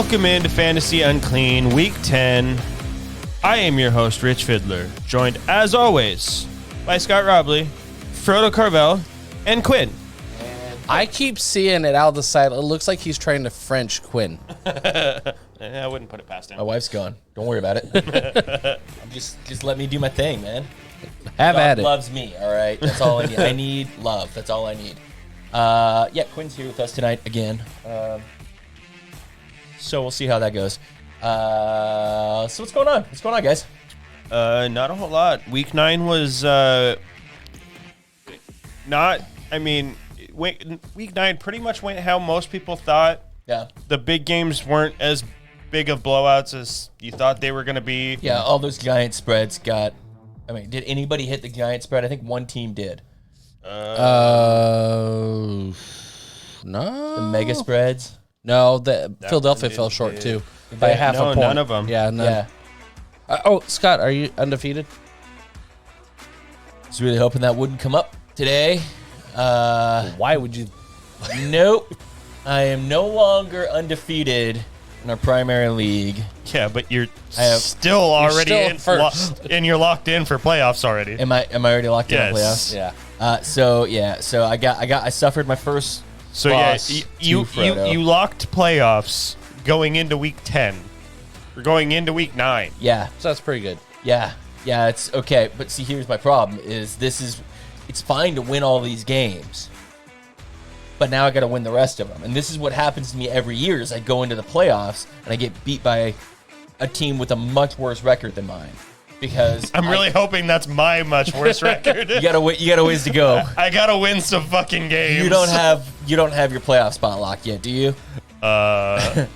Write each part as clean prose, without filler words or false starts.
Welcome into Fantasy Unclean, Week 10. I am your host, Rich Fiddler, joined, as always, by Scott Robley, Frodo Carvel, and Quinn. I keep seeing it out of the side. It looks like he's trying to French Quinn. I wouldn't put it past him. My wife's gone. Don't worry about it. just let me do my thing, man. Have God at it. loves me, all right? That's all I need. I need love. That's all I need. Yeah, Quinn's here with us tonight again. So we'll see how that goes. So what's going on? What's going on, guys? Not a whole lot. Week 9 was Week 9 pretty much went how most people thought. Yeah. The big games weren't as big of blowouts as you thought they were going to be. Yeah, all those giant spreads got... I mean, did anybody hit the giant spread? I think one team did. No. The mega spreads? No, Philadelphia fell short too by half a point. None of them. Yeah, none. Yeah. Scott, are you undefeated? I was really hoping that wouldn't come up today. Why would you? Nope. I am no longer undefeated in our primary league. Yeah, but you're have- still already still in first. and you're locked in for playoffs already. Am I already locked in Yes. on playoffs? Yeah. So I suffered my first So loss yeah, to you Frodo. locked playoffs going into week 10. Or going into week 9. Yeah. So that's pretty good. Yeah, it's okay. But see, here's my problem: it's fine to win all these games, but now I got to win the rest of them. And this is what happens to me every year: is I go into the playoffs and I get beat by a team with a much worse record than mine. Because I'm really hoping that's my much worse record. you got a ways to go. I gotta win some fucking games. You don't have your playoff spot locked yet, do you? I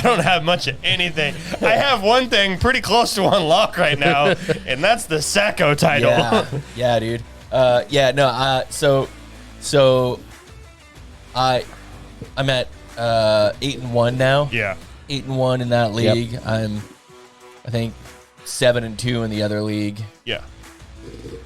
don't have much of anything. I have one thing pretty close to unlock right now, and that's the Sacco title. Yeah, dude. So I'm at 8-1 now. Yeah. 8-1 in that league. I think 7-2 in the other league. Yeah.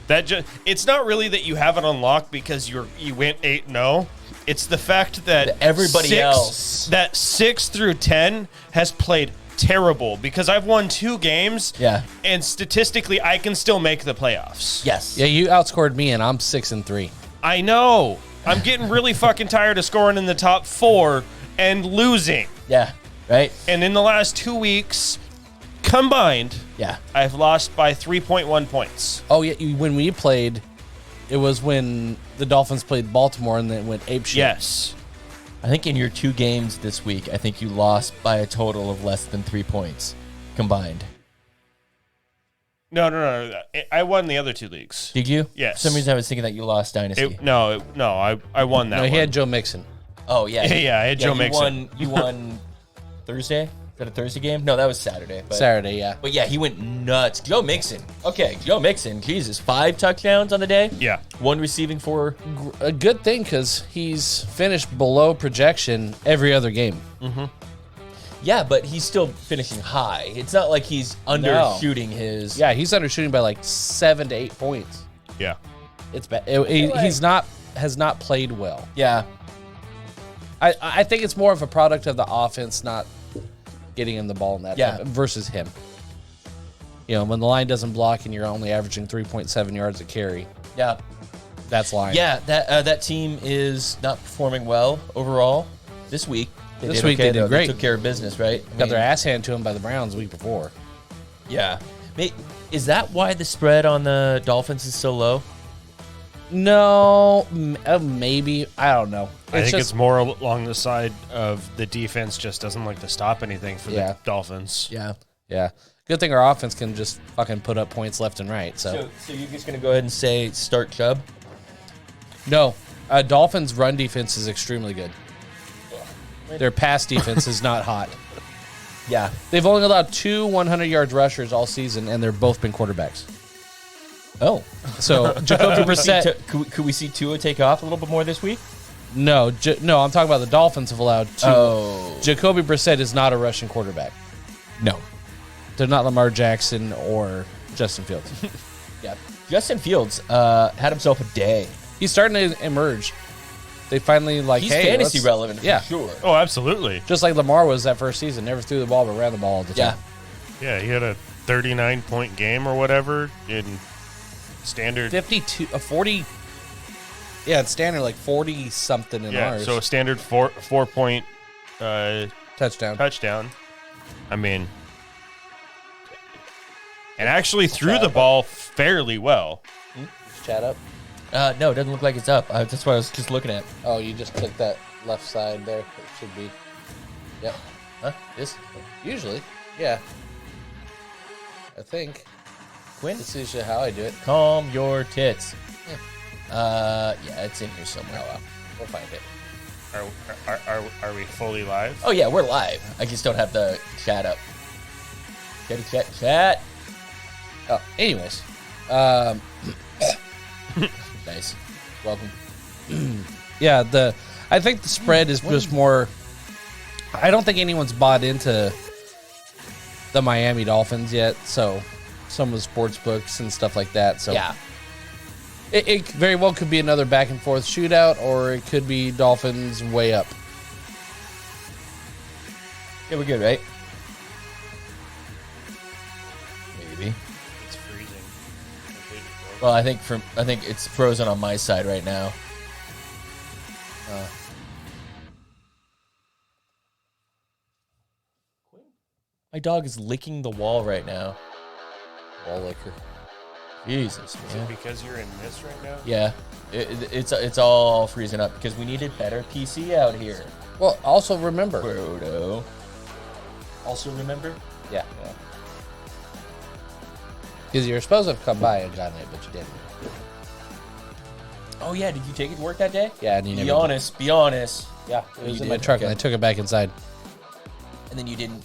It's not really that you have it unlocked because you went 8-0. It's the fact that Everybody else. that 6 through 10 has played terrible because I've won 2 games. Yeah. And statistically, I can still make the playoffs. Yes. Yeah, you outscored me, and I'm 6-3. I know. I'm getting really fucking tired of scoring in the top 4 and losing. Yeah. Right. And in the last 2 weeks, combined, Yeah. I've lost by 3.1 points. Oh yeah, when we played, it was when the Dolphins played Baltimore and then went apeshit. Yes. I think in your 2 games this week, I think you lost by a total of less than 3 points combined. No. I won the other 2 leagues. Did you? Yes. For some reason, I was thinking that you lost Dynasty. I won that No, one. he had Joe Mixon. Oh yeah. Yeah, I had Joe Mixon. You won Thursday. Is that a Thursday game? No, that was Saturday. But, Saturday, yeah. But yeah, he went nuts. Joe Mixon. Okay, Joe Mixon. Jesus, 5 touchdowns on the day. Yeah. 1 receiving for. A good thing because he's finished below projection every other game. Yeah, but he's still finishing high. It's not like he's undershooting his. Yeah, he's undershooting by like 7 to 8 points. Yeah. It's bad. Has not played well. Yeah. I think it's more of a product of the offense not getting him the ball in that time versus him. You know, when the line doesn't block and you're only averaging 3.7 yards a carry, Yeah. that's line. Yeah, that team is not performing well overall this week. They did did great. They took care of business, right? Got their ass handed to them by the Browns the week before. Yeah. Is that why the spread on the Dolphins is so low? No, maybe. I don't know. I think it's more along the side of the defense just doesn't like to stop anything for the Dolphins. Yeah. Yeah. Good thing our offense can just fucking put up points left and right. So you're just going to go ahead and say start Chubb? no, Dolphins' run defense is extremely good. Their pass defense is not hot. Yeah. They've only allowed 2 100-yard rushers all season, and they've both been quarterbacks. Oh. So Jacoby Brissett. Could we see Tua take off a little bit more this week? No, I'm talking about the Dolphins have allowed 2. Oh. Jacoby Brissett is not a rushing quarterback. No. They're not Lamar Jackson or Justin Fields. Yeah. Justin Fields had himself a day. He's starting to emerge. they finally He's hey, fantasy let's- relevant for Yeah, sure. Oh, absolutely. just like Lamar was that first season. Never threw the ball, but ran the ball all the Yeah. time. Yeah, he had a 39-point game or whatever in standard. 40. Yeah, it's standard like 40 something in Yeah, ours. so a standard 4-point touchdown. touchdown. I mean, and actually threw the ball fairly well. Chat up. No, it doesn't look like it's up. That's what I was just looking at. Oh, you just click that left side there. It should be. Yep. Huh? This? Usually, yeah. I think. Quinn? This is usually how I do it. Calm your tits. Yeah, it's in here somewhere. Oh, well. We'll find it. Are we fully live? Oh, yeah, we're live. I just don't have the chat up. Chat. Oh, anyways. Nice. Welcome. Yeah, I think the spread is just more. I don't think anyone's bought into the Miami Dolphins yet. So some of the sports books and stuff like that. So Yeah. it very well could be another back and forth shootout, or it could be Dolphins way up. Yeah, we're good, right? Maybe. It's freezing. Completely frozen. Well, I think it's frozen on my side right now. My dog is licking the wall right now. Wall liquor. Jesus, Is it man. because you're in this right now? Yeah, it's all freezing up because we needed better PC out here. Well, also remember. Frodo. Also remember? Yeah. Because you were supposed to have come by and gotten it, but you didn't. Oh yeah, did you take it to work that day? Yeah, and you Be never did. honest. Be honest. Yeah, it was You in my did? truck, Okay. and I took it back inside. And then you didn't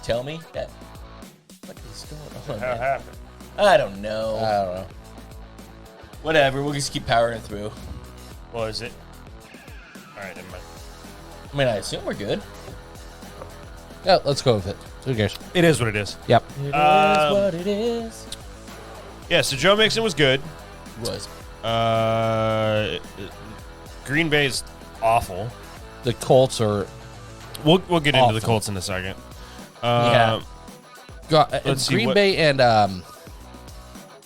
tell me that. What is going on? How man? happened? I don't know. I don't know. Whatever. We'll just keep powering it through. Well, is it? All right, never mind. I mean, I assume we're good. Yeah, let's go with it. Who cares? It is what it is. Yep. It is what it is. Yeah, so Joe Mixon was good. Was. Green Bay's awful. The Colts are. We'll get into the Awful. Colts in a second. Yeah. Let's see Green what- Bay and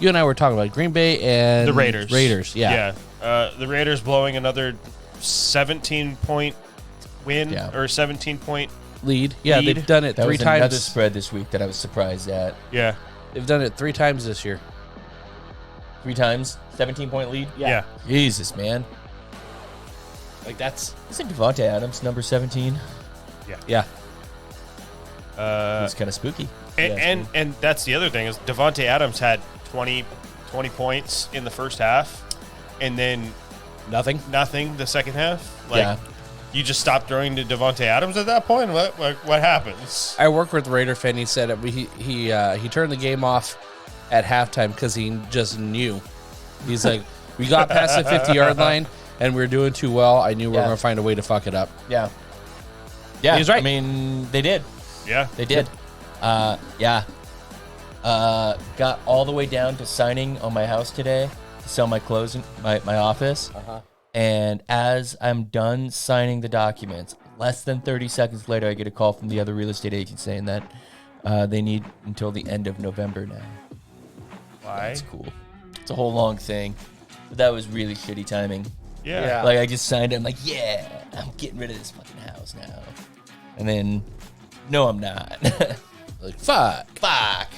you and I were talking about Green Bay and The Raiders. Raiders, yeah. The Raiders blowing another 17-point win Yeah. or 17-point. Lead. Yeah, Lead. they've done it That three was another times. spread this week that I was surprised at. Yeah. They've done it 3 times this year. 3 times, 17-point lead. Yeah. Jesus, man. Like that's Isn't Devontae Adams number 17? yeah. It's kind of spooky. And that's the other thing is Devontae Adams had 20 points in the first half, and then Nothing. nothing the second half. Like Yeah. you just stopped throwing to Devontae Adams at that point. What happens? I work with a Raider fan. He said it, he turned the game off at halftime because he just knew. He's like, we got past the 50-yard line and we were doing too well. I knew we were Yeah. going to find a way to fuck it up. Yeah. Yeah. He's right. I mean, they did. Yeah. They did. Yeah. Got all the way down to signing on my house today to sell my clothes in my office. Uh-huh. And as I'm done signing the documents, less than 30 seconds later, I get a call from the other real estate agent saying that they need until the end of November now. Why? That's cool. It's a whole long thing. But that was really shitty timing. Yeah. Like, I just signed it. I'm like, yeah, I'm getting rid of this fucking house now. And then, no, I'm not. Like, fuck. Fuck.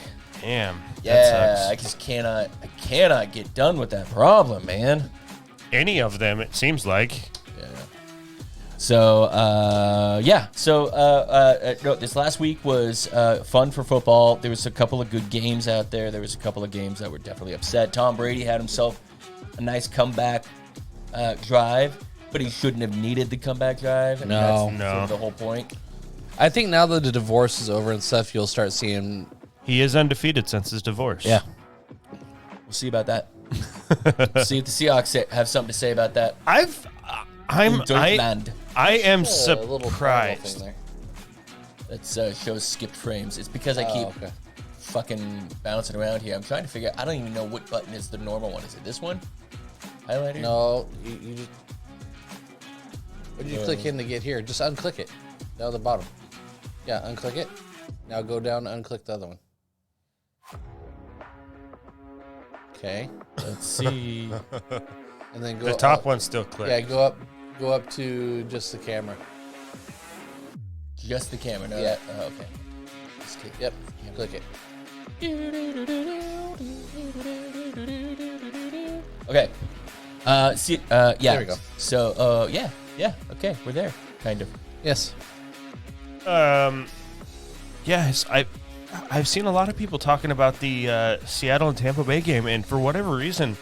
Damn. Yeah, That I sucks. just cannot get done with that problem, man. Any of them, it seems like. Yeah. So, yeah. So, no, this last week was fun for football. There was a couple of good games out there. There was a couple of games that were definitely upset. Tom Brady had himself a nice comeback drive, but he shouldn't have needed the comeback drive. And No. that's sort No. of the whole point. I think now that the divorce is over and stuff, you'll start seeing. He is undefeated since his divorce. Yeah. We'll see about that. See if the Seahawks have something to say about that. I'm Deutschland. I am A little surprised. thing there. That shows skipped frames. It's because I keep okay. fucking bouncing around here. I'm trying to figure. I don't even know what button is the normal one. Is it this one? Highlighter. No, you just. What did you click in to get here? Just unclick it. Down at the bottom. Yeah, unclick it. Now go down and unclick the other one. Okay. Let's see. And then go The top up. one's still clicked. Yeah, go up to just the camera. Just the camera. No, Yeah. Oh, okay. Just click. Yep. Click it. Okay. Yeah. There we go. So, yeah. Okay, we're there, kind of. Yes. Yes, I've seen a lot of people talking about the Seattle and Tampa Bay game, and for whatever reason,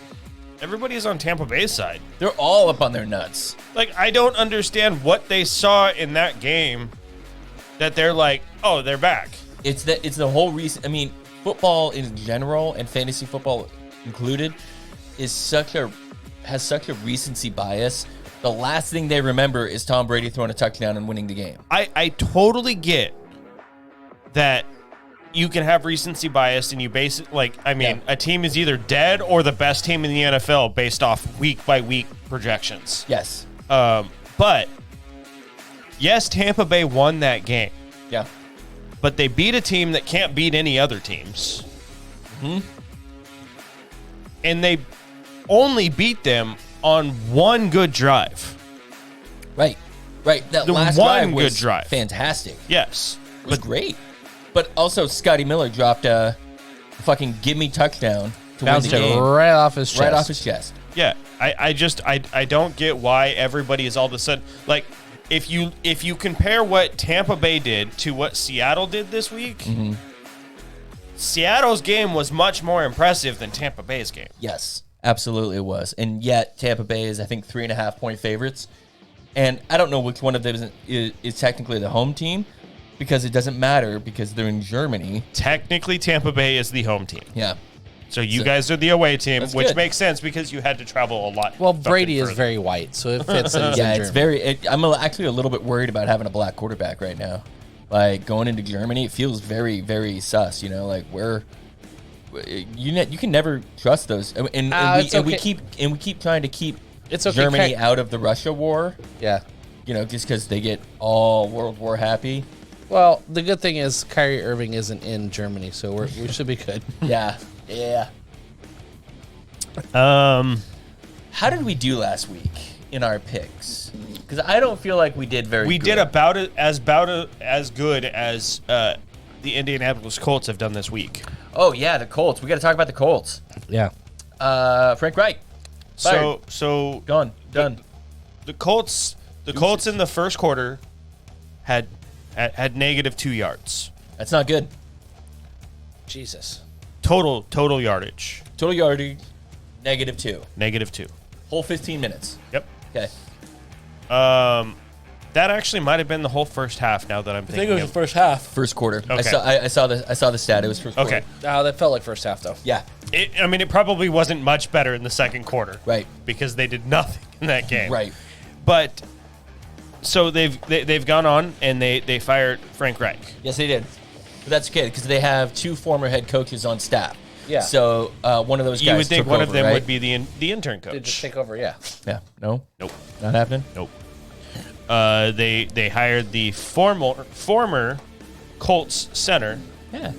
everybody's on Tampa Bay's side. They're all up on their nuts. Like, I don't understand what they saw in that game that they're like, oh, they're back. It's the whole reason. I mean, football in general and fantasy football included has such a recency bias. The last thing they remember is Tom Brady throwing a touchdown and winning the game. I totally get that you can have recency bias and you base it a team is either dead or the best team in the NFL based off week by week projections. Yes. But yes, Tampa Bay won that game, Yeah. but they beat a team that can't beat any other teams. And they only beat them on one good drive. Right. That The last one drive was good drive. fantastic. Yes. It was great. But also, Scotty Miller dropped a fucking gimme touchdown to Bounced win the it game. right off his chest. Right off his chest. Yeah, I don't get why everybody is all of a sudden like if you compare what Tampa Bay did to what Seattle did this week, Seattle's game was much more impressive than Tampa Bay's game. Yes, absolutely it was. And yet Tampa Bay is, I think, 3.5 point favorites. And I don't know which one of them is technically the home team because it doesn't matter because they're in Germany. Technically, Tampa Bay is the home team. Yeah. So you guys are the away team, That's which good. makes sense because you had to travel a lot. Well, fucking Brady is further. very white, so it fits in. Yeah, it's very. I'm actually a little bit worried about having a black quarterback right now. Like going into Germany, it feels very, very sus. You know, like you can never trust those. We keep trying to keep It's okay, Germany Kai- out of the Russia war. Yeah. You know, just because they get all World War happy. Well, the good thing is Kyrie Irving isn't in Germany, so we should be good. Yeah. How did we do last week in our picks? Because I don't feel like we did very. We good. did about as good as the Indianapolis Colts have done this week. Oh yeah, the Colts. We got to talk about the Colts. Yeah. Frank Reich. Fired. So Gone. Done. the Colts in the first quarter had -2 yards. That's not good. Jesus. Total yardage. Total yardage, -2. -2. Whole 15 minutes. Yep. Okay. That actually might have been the whole first half. Now that I'm thinking, of first half. First quarter. Okay. I saw the stat. It was first quarter. Okay. That felt like first half, though. Yeah. It probably wasn't much better in the second quarter, Right. Because they did nothing in that game, Right. But so they've gone on and they fired Frank Reich. Yes, they did. But that's okay because they have 2 former head coaches on staff. Yeah. So one of those guys. You would think took one over, of them right? would be the intern coach. They just take over, yeah. Yeah. No. Nope. Not happening. Nope. They hired the former Colts center, Yeah.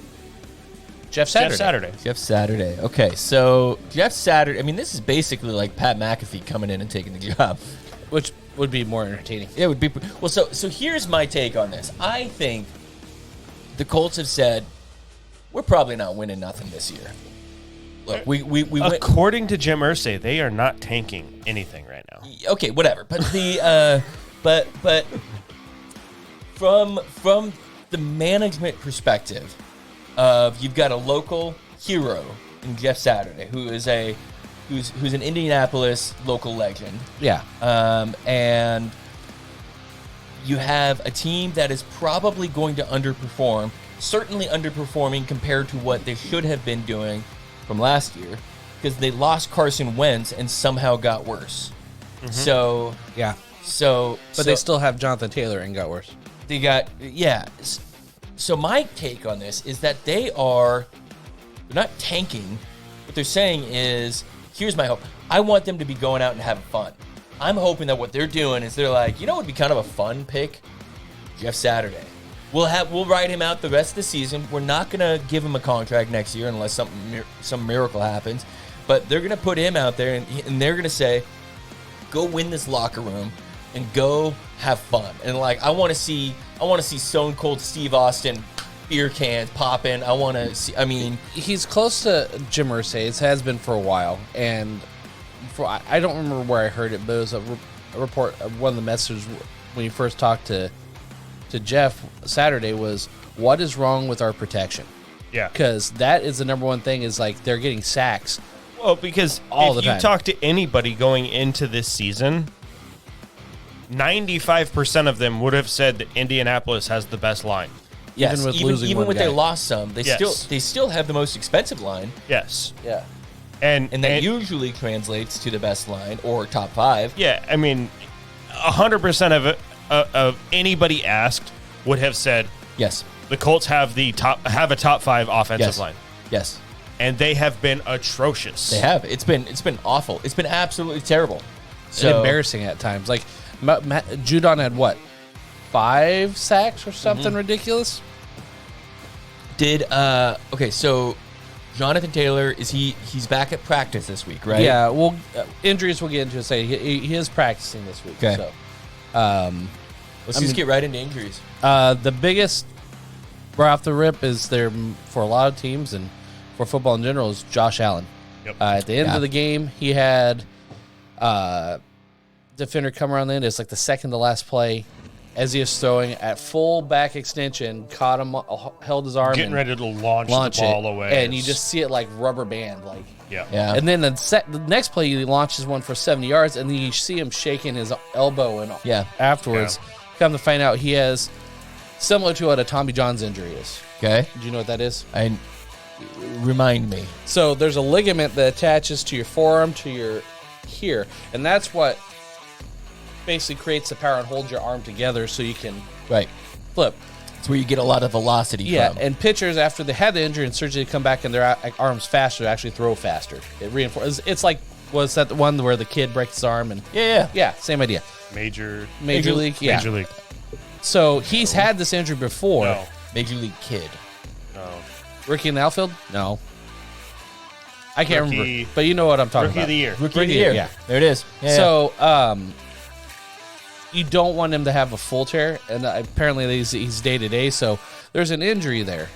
Jeff Saturday. Jeff Saturday. Jeff Saturday. Okay, so Jeff Saturday. I mean, this is basically like Pat McAfee coming in and taking the job. Which would be more entertaining. It would be well. So here's my take on this. I think the Colts have said we're probably not winning nothing this year. Look, we went. According to Jim Irsay, they are not tanking anything right now. Okay, whatever. But the but from the management perspective of you've got a local hero in Jeff Saturday who's an Indianapolis local legend. Yeah. And you have a team that is probably going to underperform, certainly underperforming compared to what they should have been doing from last year, because they lost Carson Wentz and somehow got worse. Mm-hmm. So Yeah. but They still have Jonathan Taylor and got worse. they got So my take on this is that they're not tanking. What they're saying is, here's my hope. I want them to be going out and having fun. I'm hoping that what they're doing is they're like, you know, it would be kind of a fun pick, Jeff Saturday. We'll ride him out the rest of the season. We're not gonna give him a contract next year unless some miracle happens. But they're gonna put him out there and they're gonna say, go win this locker room and go have fun. And like I want to see Stone Cold Steve Austin beer cans popping. I want to see. I mean, he's close to Jim Irsay. It has been for a while, and I don't remember where I heard it, but it was a report. One of the messages when he first talked to Jeff Saturday was, "What is wrong with our protection?" Yeah, because that is the number one thing. Is like they're getting sacks. Well, because if you talk to anybody going into this season, 95% of them would have said that Indianapolis has the best line. Yes, even when they lost some, they Yes. still have the most expensive line. Yes. Yeah. And that usually translates to the best line or top 5. Yeah, I mean, 100% of it, of anybody asked would have said, yes, the Colts have a top 5 offensive yes. line. Yes. And they have been atrocious. They have. It's been awful. It's been absolutely terrible. So embarrassing at times. Like Judon had what, 5 sacks or something ridiculous? Okay, so Jonathan Taylor he's back at practice this week, right? Yeah. Well, injuries we'll get into. Say he is practicing this week. Okay. So, let's just get right into injuries. The biggest right off the rip is there for a lot of teams and for football in general is Josh Allen. Yep. At the end of the game, he had defender come around the end. It's like the second to last play. As he was throwing at full back extension, caught him, held his arm, getting ready to launch the ball away, and you just see it like rubber band, like Yeah. And then the next play, he launches one for 70 yards, and then you see him shaking his elbow and afterwards, come to find out he has similar to what a Tommy John's injury is. Okay. Do you know what that is? Remind me. So there's a ligament that attaches to your forearm to your here, and that's what basically creates the power and holds your arm together so you can flip. It's where you get a lot of velocity from. And pitchers, after they had the injury and surgery, come back and their arms faster, actually throw faster. It reinforces. It's like, was that the one where the kid breaks his arm? And yeah, same idea. Major League, Major League. So he's had this injury before. No. Major League Kid. No. Rookie in the outfield? No. I can't remember, but you know what I'm talking about. Rookie of the year. Rookie of the year. Yeah. There it is. Yeah, so, you don't want him to have a full tear, and apparently he's day to day. So there's an injury there,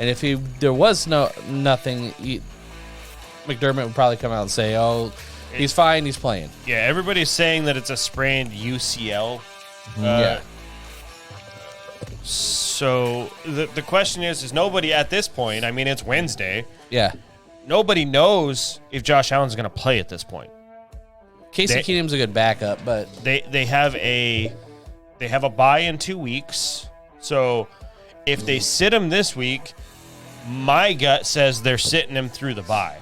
and if there was nothing, McDermott would probably come out and say, "Oh, he's fine, he's playing." Yeah, everybody's saying that it's a sprained UCL. So the question is nobody at this point? I mean, it's Wednesday. Yeah. Nobody knows if Josh Allen's going to play at this point. Casey Keenum's a good backup, but they have a bye in 2 weeks. So if they sit him this week, my gut says they're sitting him through the bye.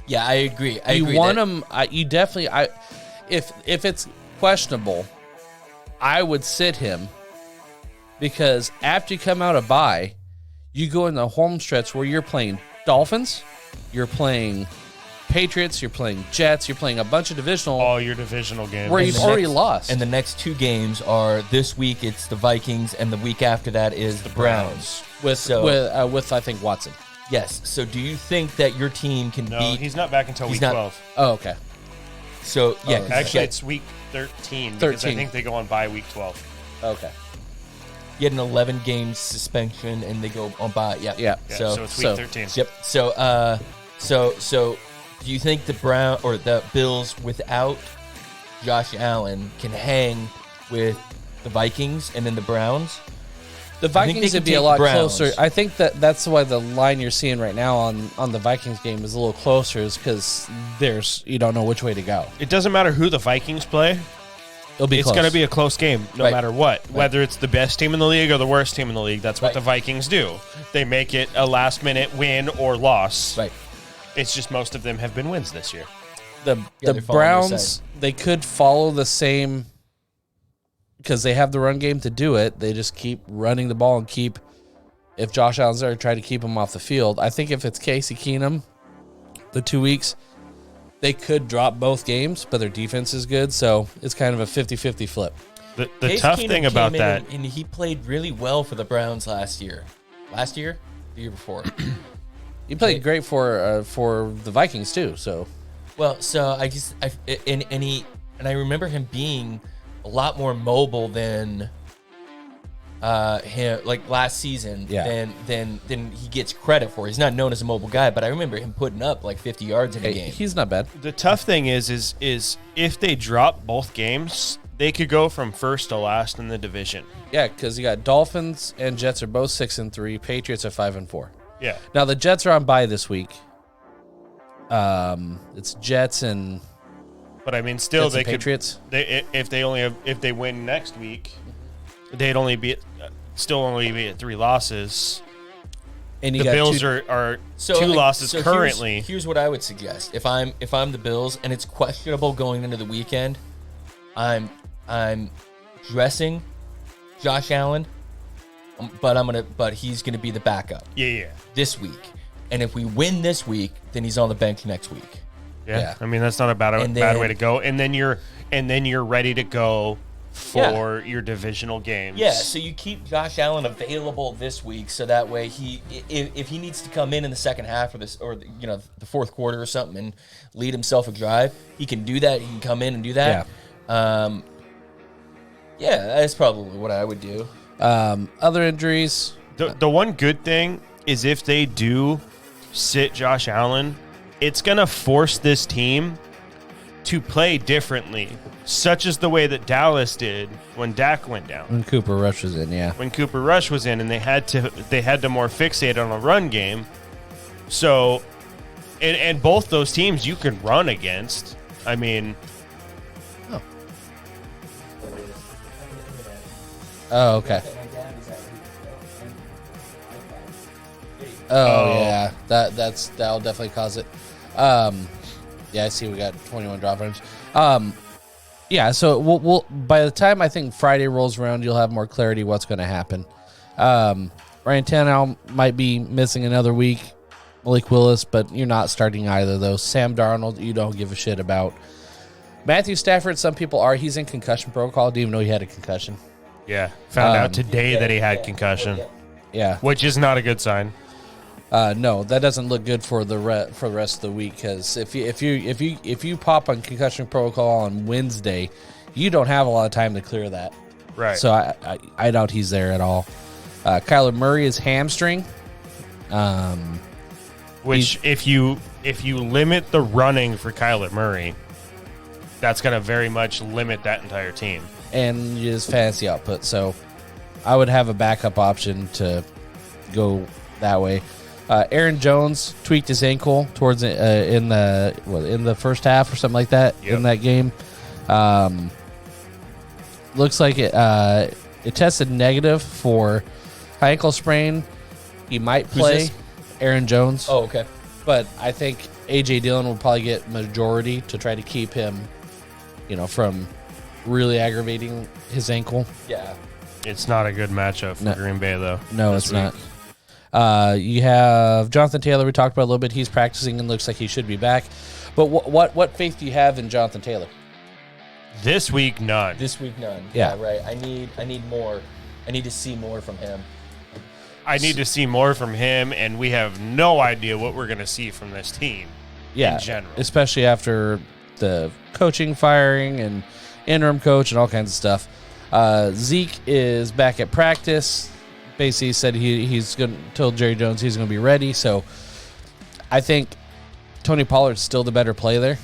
Yeah, I agree. You want him. You definitely. If it's questionable, I would sit him because after you come out of bye, you go in the home stretch where you're playing Dolphins, you're playing Patriots, you're playing Jets, you're playing a bunch of divisional. All your divisional games. Where you've already lost. And the next 2 games are this week it's the Vikings, and the week after that is the Browns. With I think Watson. Yes. So do you think that your team can beat? He's not back until week 12. Oh, okay. So yeah, actually it's week 13 because I think they go on bye week 12. Okay. You had an 11-game suspension, and they go on bye. Yeah. So it's week 13. Yep. So do you think the Bills without Josh Allen can hang with the Vikings and then the Browns? The Vikings would be a lot closer. I think that's why the line you're seeing right now on the Vikings game is a little closer, is because you don't know which way to go. It doesn't matter who the Vikings play. It's going to be a close game no matter what. Whether it's the best team in the league or the worst team in the league, that's what the Vikings do. They make it a last-minute win or loss. Right. It's just most of them have been wins this year. The Browns, they could follow the same because they have the run game to do it. They just keep running the ball and if Josh Allen's there, try to keep him off the field. I think if it's Casey Keenum, the 2 weeks, they could drop both games, but their defense is good, so it's kind of a 50-50 flip. The Case tough Keenum thing about came in that, and he played really well for the Browns last year. Last year? The year before. He played great for the Vikings too. So, Well, so and I remember him being a lot more mobile than him like last season than he gets credit for. He's not known as a mobile guy, but I remember him putting up like 50 yards in a game. he's not bad. the tough thing is if they drop both games, they could go from first to last in the division. Yeah, because you got Dolphins and Jets are both 6-3. Patriots are 5-4. Yeah. Now the Jets are on bye this week. It's Jets and But I mean, still, Jets they and could. Patriots. If they win next week, they'd only be at 3 losses. And you The got Bills two, are So, 2 like, losses so currently. Here's what I would suggest. If I'm the Bills and it's questionable going into the weekend, I'm dressing Josh Allen, but he's gonna be the backup Yeah. this week. And if we win this week, then he's on the bench next week. Yeah. I mean, that's not a bad way to go. And then you're ready to go for your divisional games. Yeah, so you keep Josh Allen available this week, so that way if he needs to come in the second half or the fourth quarter or something and lead himself a drive, he can do that. He can come in and do that. Yeah, that's probably what I would do. other injuries. The one good thing is if they do sit Josh Allen, it's going to force this team to play differently, such as the way that Dallas did when Dak went down. When Cooper Rush was in, yeah. When Cooper Rush was in, and they had to more fixate on a run game. So, and both those teams you can run against. I mean, Oh, okay. Oh, yeah. That'll definitely cause it. Yeah, I see we got 21 drop frames. Yeah, so we'll by the time I think Friday rolls around, you'll have more clarity what's going to happen. Ryan Tannehill might be missing another week. Malik Willis, but you're not starting either of those. Sam Darnold, you don't give a shit about. Matthew Stafford, some people are. He's in concussion protocol. Didn't even know he had a concussion. yeah, found out today that he had concussion, Yeah. which is not a good sign. No, that doesn't look good for the rest of the week, because if you pop on concussion protocol on Wednesday, you don't have a lot of time to clear that. Right. So I doubt he's there at all. Kyler Murray is hamstring. Which if you limit the running for Kyler Murray, that's going to very much limit that entire team. And his fantasy output. So I would have a backup option to go that way. Aaron Jones tweaked his ankle towards in the first half or something like that in that game. Looks like it tested negative for high ankle sprain. He might play. Aaron Jones. Oh, okay. But I think A.J. Dillon will probably get majority to try to keep him, from really aggravating his ankle. Yeah. It's not a good matchup for Green Bay, though. No, it's not. You have Jonathan Taylor. We talked about a little bit. He's practicing and looks like he should be back. But what faith do you have in Jonathan Taylor? This week, none. This week, none. Yeah. Right. I need more. I need to see more from him. I need to see more from him, and we have no idea what we're going to see from this team in general. Especially after the coaching firing and interim coach and all kinds of stuff. Zeke is back at practice. Basically said he's going to told Jerry Jones he's going to be ready. So I think Tony Pollard's still the better play there.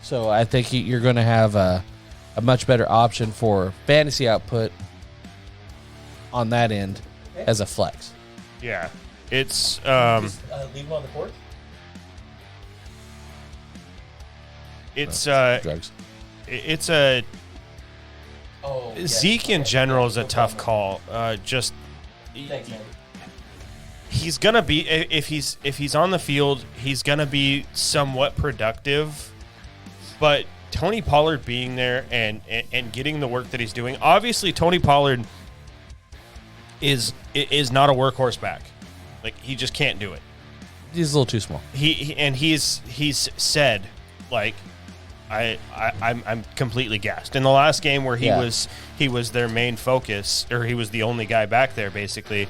So I think you're going to have a much better option for fantasy output on that end as a flex. Yeah. It's Just leave him on the court. Drugs. It's a Oh, Zeke in general is a tough call. Thanks, man. He's gonna be if he's on the field, he's gonna be somewhat productive. But Tony Pollard being there and getting the work that he's doing, obviously Tony Pollard is not a workhorse back. Like, he just can't do it. He's a little too small. He's said, like, I'm completely gassed. In the last game where he was their main focus, or he was the only guy back there, basically.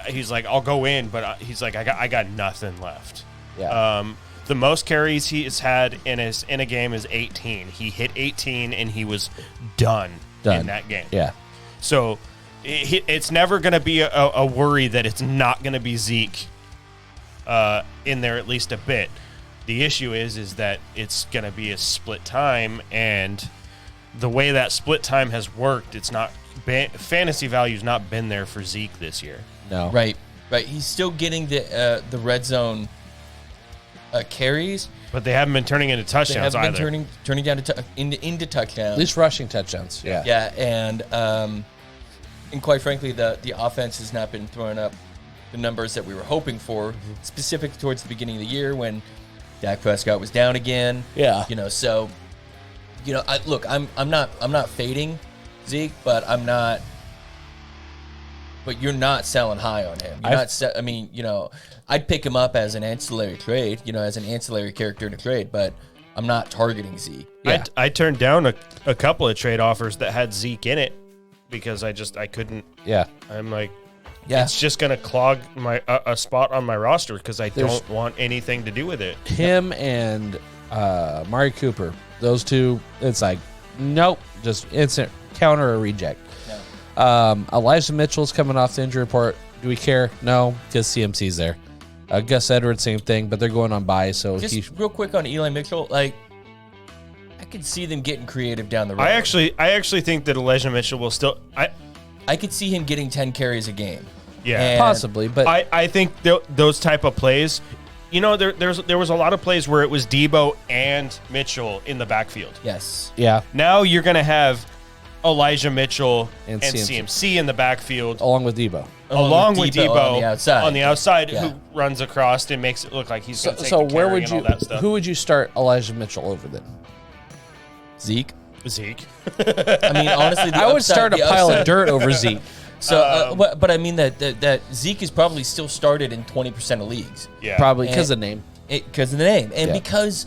He's like, I'll go in, but he's like, I got nothing left. Yeah. The most carries he has had in a game is 18. He hit 18 and he was done. In that game. Yeah. So it's never going to be a worry that it's not going to be Zeke in there at least a bit. The issue is that it's going to be a split time, and the way that split time has worked, it's not fantasy value's not been there for Zeke this year. No. Right. He's still getting the red zone carries, but they haven't been turning into touchdowns they haven't either. been turning down into touchdowns. At least rushing touchdowns. Yeah. Yeah, and quite frankly, the offense has not been throwing up the numbers that we were hoping for, specific towards the beginning of the year when Dak Prescott was down again. Yeah. So, I'm not fading Zeke, but but you're not selling high on him. I'd pick him up as an ancillary trade, as an ancillary character in a trade, but I'm not targeting Zeke. Yeah. I turned down a couple of trade offers that had Zeke in it because I couldn't. Yeah. I'm like, Yeah. it's just going to clog my a spot on my roster because I don't want anything to do with it. Him and Mari Cooper, those two, it's like, nope, just instant counter or reject. Elijah Mitchell's coming off the injury report. Do we care? No, because CMC's there. Gus Edwards, same thing, but they're going on bye. So just real quick on Eli Mitchell, I could see them getting creative down the road. I actually think that Elijah Mitchell will still. I could see him getting 10 carries a game. Yeah, And possibly, but I think those type of plays. There was a lot of plays where it was Debo and Mitchell in the backfield. Yes. yeah, Now you're going to have Elijah Mitchell And and CMC in the backfield, along with Debo. along with Debo on the outside. who runs across and makes it look like he's going to take So the where carry would and you? all that stuff. Who would you start Elijah Mitchell over then? Zeke. Zeke. I mean, honestly, I would start a pile of dirt over Zeke. So, but I mean that Zeke is probably still started in 20% of leagues. Yeah, Probably because of name. Because of the name. And Yeah. because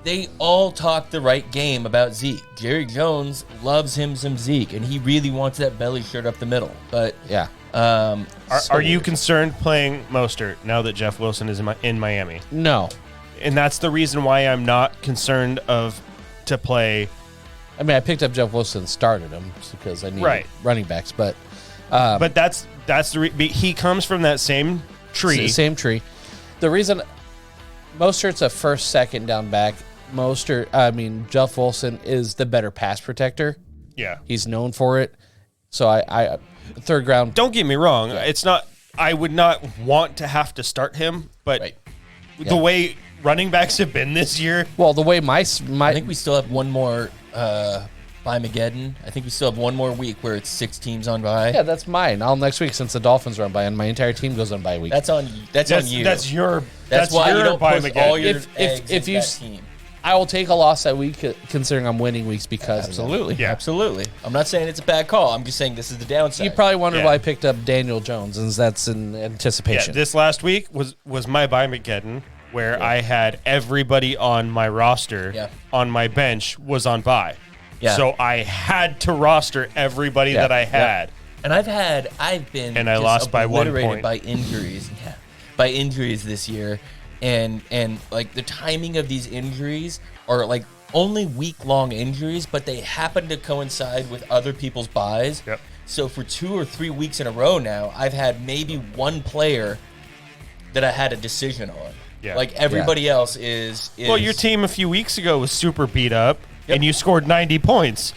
they all talk the right game about Zeke. Jerry Jones loves him some Zeke, and he really wants that belly shirt up the middle. But Yeah. Are you concerned playing Mostert now that Jeff Wilson is in Miami? No. And that's the reason why I'm not concerned to play. I mean, I picked up Jeff Wilson and started him because I need Right. running backs, but But that's he comes from that same tree. Same tree. The reason Mostert's a first, second down back. Jeff Wilson is the better pass protector. Yeah. He's known for it. So I third round. Don't get me wrong. It's not. I would not want to have to start him, but Right. the way running backs have been this year, Well, the way my I think we still have one more bye Mageddon. I think we still have one more week where it's 6 teams on bye. yeah, that's mine. All next week since the Dolphins are on bye and my entire team goes on bye week. That's on you. That's on you. That's your. That's why you your don't bye put Mageddon. all your If eggs if in you that s- team. I will take a loss that week considering I'm winning weeks because of that. Absolutely. Yeah. Absolutely. I'm not saying it's a bad call. I'm just saying this is the downside. You probably wondered Yeah. why I picked up Daniel Jones, and that's in Yeah, anticipation. this last week was my bye Mageddon, where I had everybody on my roster Yeah. on my bench was on bye. Yeah. So I had to roster everybody Yeah. that I had. And I've been And I just lost by 1 obliterated point. by injuries. Yeah. By injuries this year. And like the timing of these injuries are like only week-long injuries, but they happen to coincide with other people's buys. Yep. So for 2 or 3 weeks in a row now, I've had maybe one player that I had a decision on. Yeah. Like everybody else is Well, your team a few weeks ago was super beat up, Yep. and you scored 90 points,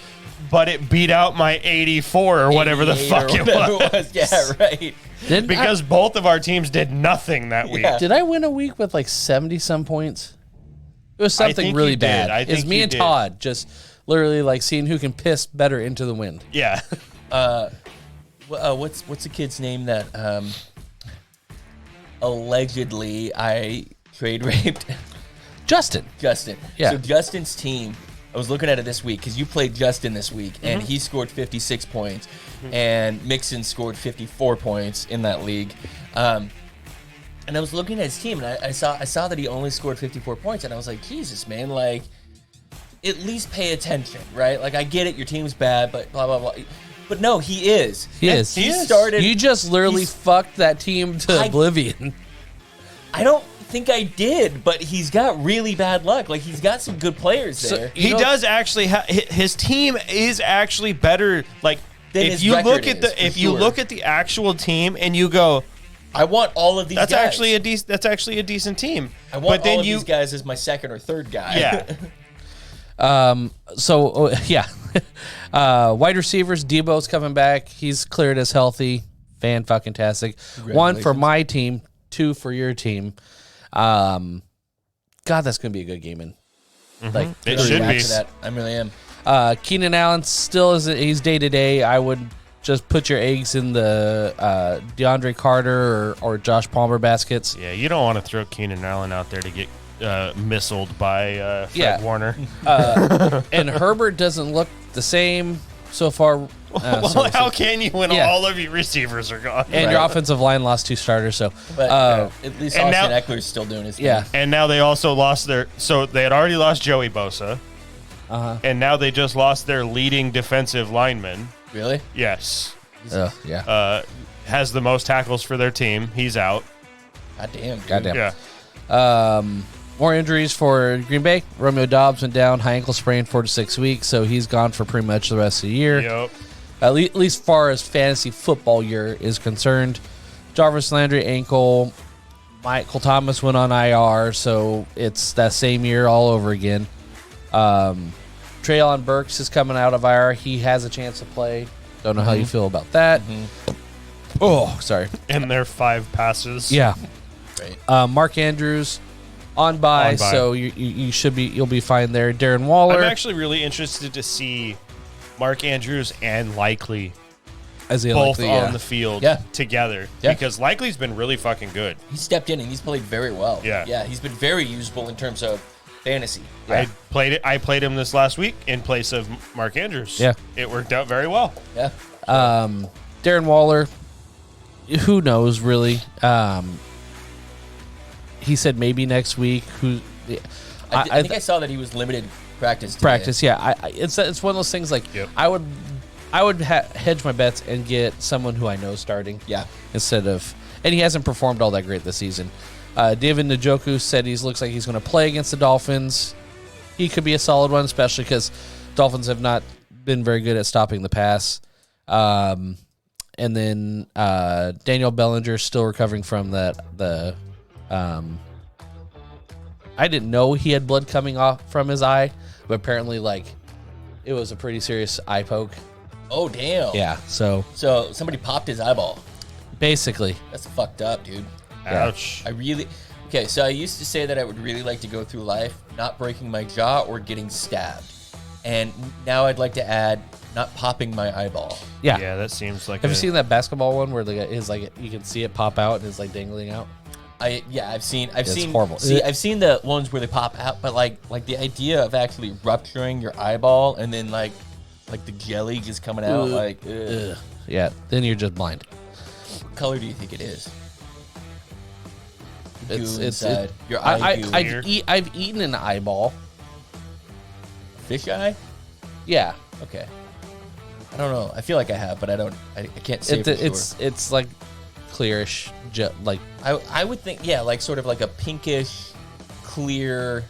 but it beat out my 84 or whatever the 88 fuck or it whatever was. Yeah, right. Because both of our teams did nothing that week. Yeah. Did I win a week with like 70 some points? It was I something think really you did. bad. I It was think me you and did. Todd just literally like seeing who can piss better into the wind. Yeah. What's the kid's name that allegedly I trade raped? Justin. Justin. Yeah. So Justin's team, I was looking at it this week because you played Justin this week, and he scored 56 points, and Mixon scored 54 points in that league. And I was looking at his team, and I saw that he only scored 54 points, and I was like, Jesus, man, like, at least pay attention, right? Like, I get it, your team's bad, but blah, blah, blah. But no, he is. He started. You just literally fucked that team to oblivion. I don't think I did, but he's got really bad luck. Like, he's got some good players there. He does actually. His team is actually better. Like, if you look at the actual team and you go, I want all of these. That's guys. actually a decent team. I want all of these guys as my second or third guy. Yeah. Wide receivers, Debo's coming back. He's cleared as healthy. Fan-fucking-tastic. 1 for my team, 2 for your team. God, that's going to be a good game. Like, it should be. That. I really am. Keenan Allen still he's day-to-day. I would just put your eggs in the DeAndre Carter or Josh Palmer baskets. Yeah, you don't want to throw Keenan Allen out there to get missiled by Fred Warner. And Herbert doesn't look the same so far. How can you when all of your receivers are gone? And your offensive line lost 2 starters. So, but at least Austin Eckler's still doing his thing. Yeah. And now they also lost so they had already lost Joey Bosa. And now they just lost their leading defensive lineman. Really? Yes. Has the most tackles for their team. He's out. Goddamn. Yeah. More injuries for Green Bay. Romeo Doubs went down, high ankle sprain, 4 to 6 weeks, so he's gone for pretty much the rest of the year. Yep. At least far as fantasy football year is concerned. Jarvis Landry ankle. Michael Thomas went on IR, so it's that same year all over again. Treylon Burks is coming out of IR. He has a chance to play. Don't know how you feel about that. Oh, sorry. And their 5 passes. Yeah. Right. Mark Andrews on bye, so you'll be fine there. Darren Waller. I'm actually really interested to see Mark Andrews and Likely both on the field together because Likely's been really fucking good. He stepped in and he's played very well. Yeah, he's been very usable in terms of fantasy. Yeah. I played him this last week in place of Mark Andrews. Yeah, it worked out very well. Yeah. Darren Waller, who knows really? He said maybe next week. I think I saw that he was limited practice today. Practice, yeah. It's one of those things like I would hedge my bets and get someone who I know starting. Yeah. Instead of, and he hasn't performed all that great this season. David Njoku said he looks like he's going to play against the Dolphins. He could be a solid one, especially because Dolphins have not been very good at stopping the pass. And then Daniel Bellinger still recovering from the. I didn't know he had blood coming off from his eye, but apparently, like, it was a pretty serious eye poke. Oh, damn. Yeah, so somebody popped his eyeball. Basically. That's fucked up, dude. Ouch. So I used to say that I would really like to go through life not breaking my jaw or getting stabbed. And now I'd like to add not popping my eyeball. Yeah. Yeah, that seems like Have you seen that basketball one where you can see it pop out and it's like dangling out? I've seen horrible. I've seen the ones where they pop out, but like the idea of actually rupturing your eyeball and then like the jelly just coming out ugh. Yeah, then you're just blind. What color do you think it is? Your I've eaten an eyeball. Fish eye? Yeah. Okay. I don't know. I feel like I have, but I can't say for sure. It's like clearish, like I would think, like sort of like a pinkish, clear,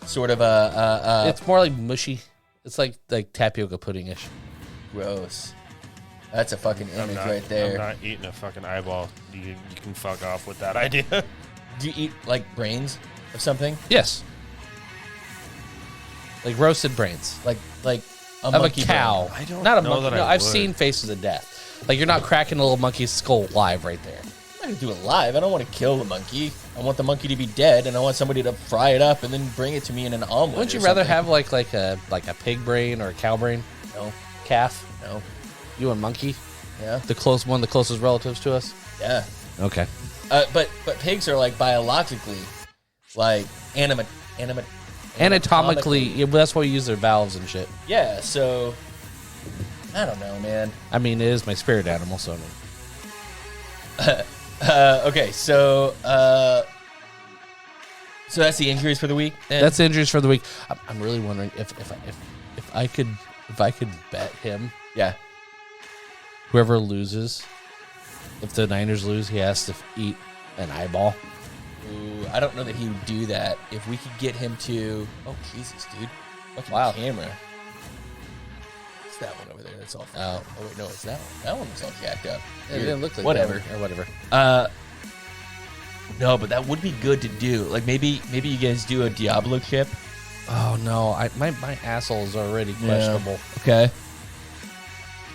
sort of a. It's more like mushy. It's like tapioca pudding-ish. Gross. That's a fucking image right there. I'm not eating a fucking eyeball. You can fuck off with that idea. Do you eat like brains of something? Yes. Like roasted brains, like of a cow. Brain. I don't not a know monkey. that No, I I've would. seen Faces of Death. Like you're not cracking a little monkey's skull live right there. I'm not gonna do it live. I don't want to kill the monkey. I want the monkey to be dead, and I want somebody to fry it up and then bring it to me in an omelet. Wouldn't you rather have like a pig brain or a cow brain? No. Calf? No. You and monkey? Yeah. One of the closest relatives to us? Yeah. Okay. But pigs are like biologically, like Anatomically, yeah, that's why we use their valves and shit. Yeah. So I don't know, man. I mean, it is my spirit animal, so. Okay, so that's the injuries for the week. Then? That's the injuries for the week. I'm really wondering if I could bet him. Yeah. Whoever loses, if the Niners lose, he has to eat an eyeball. Ooh, I don't know that he would do that. If we could get him to, oh Jesus, dude, fucking Wow. camera. It's that one over there. That's all. Oh wait, no, it's that one. That one was all jacked up. It didn't look like whatever. that. Or whatever. No, but that would be good to do. Like maybe you guys do a Diablo chip. Oh no, my asshole is already questionable. Okay.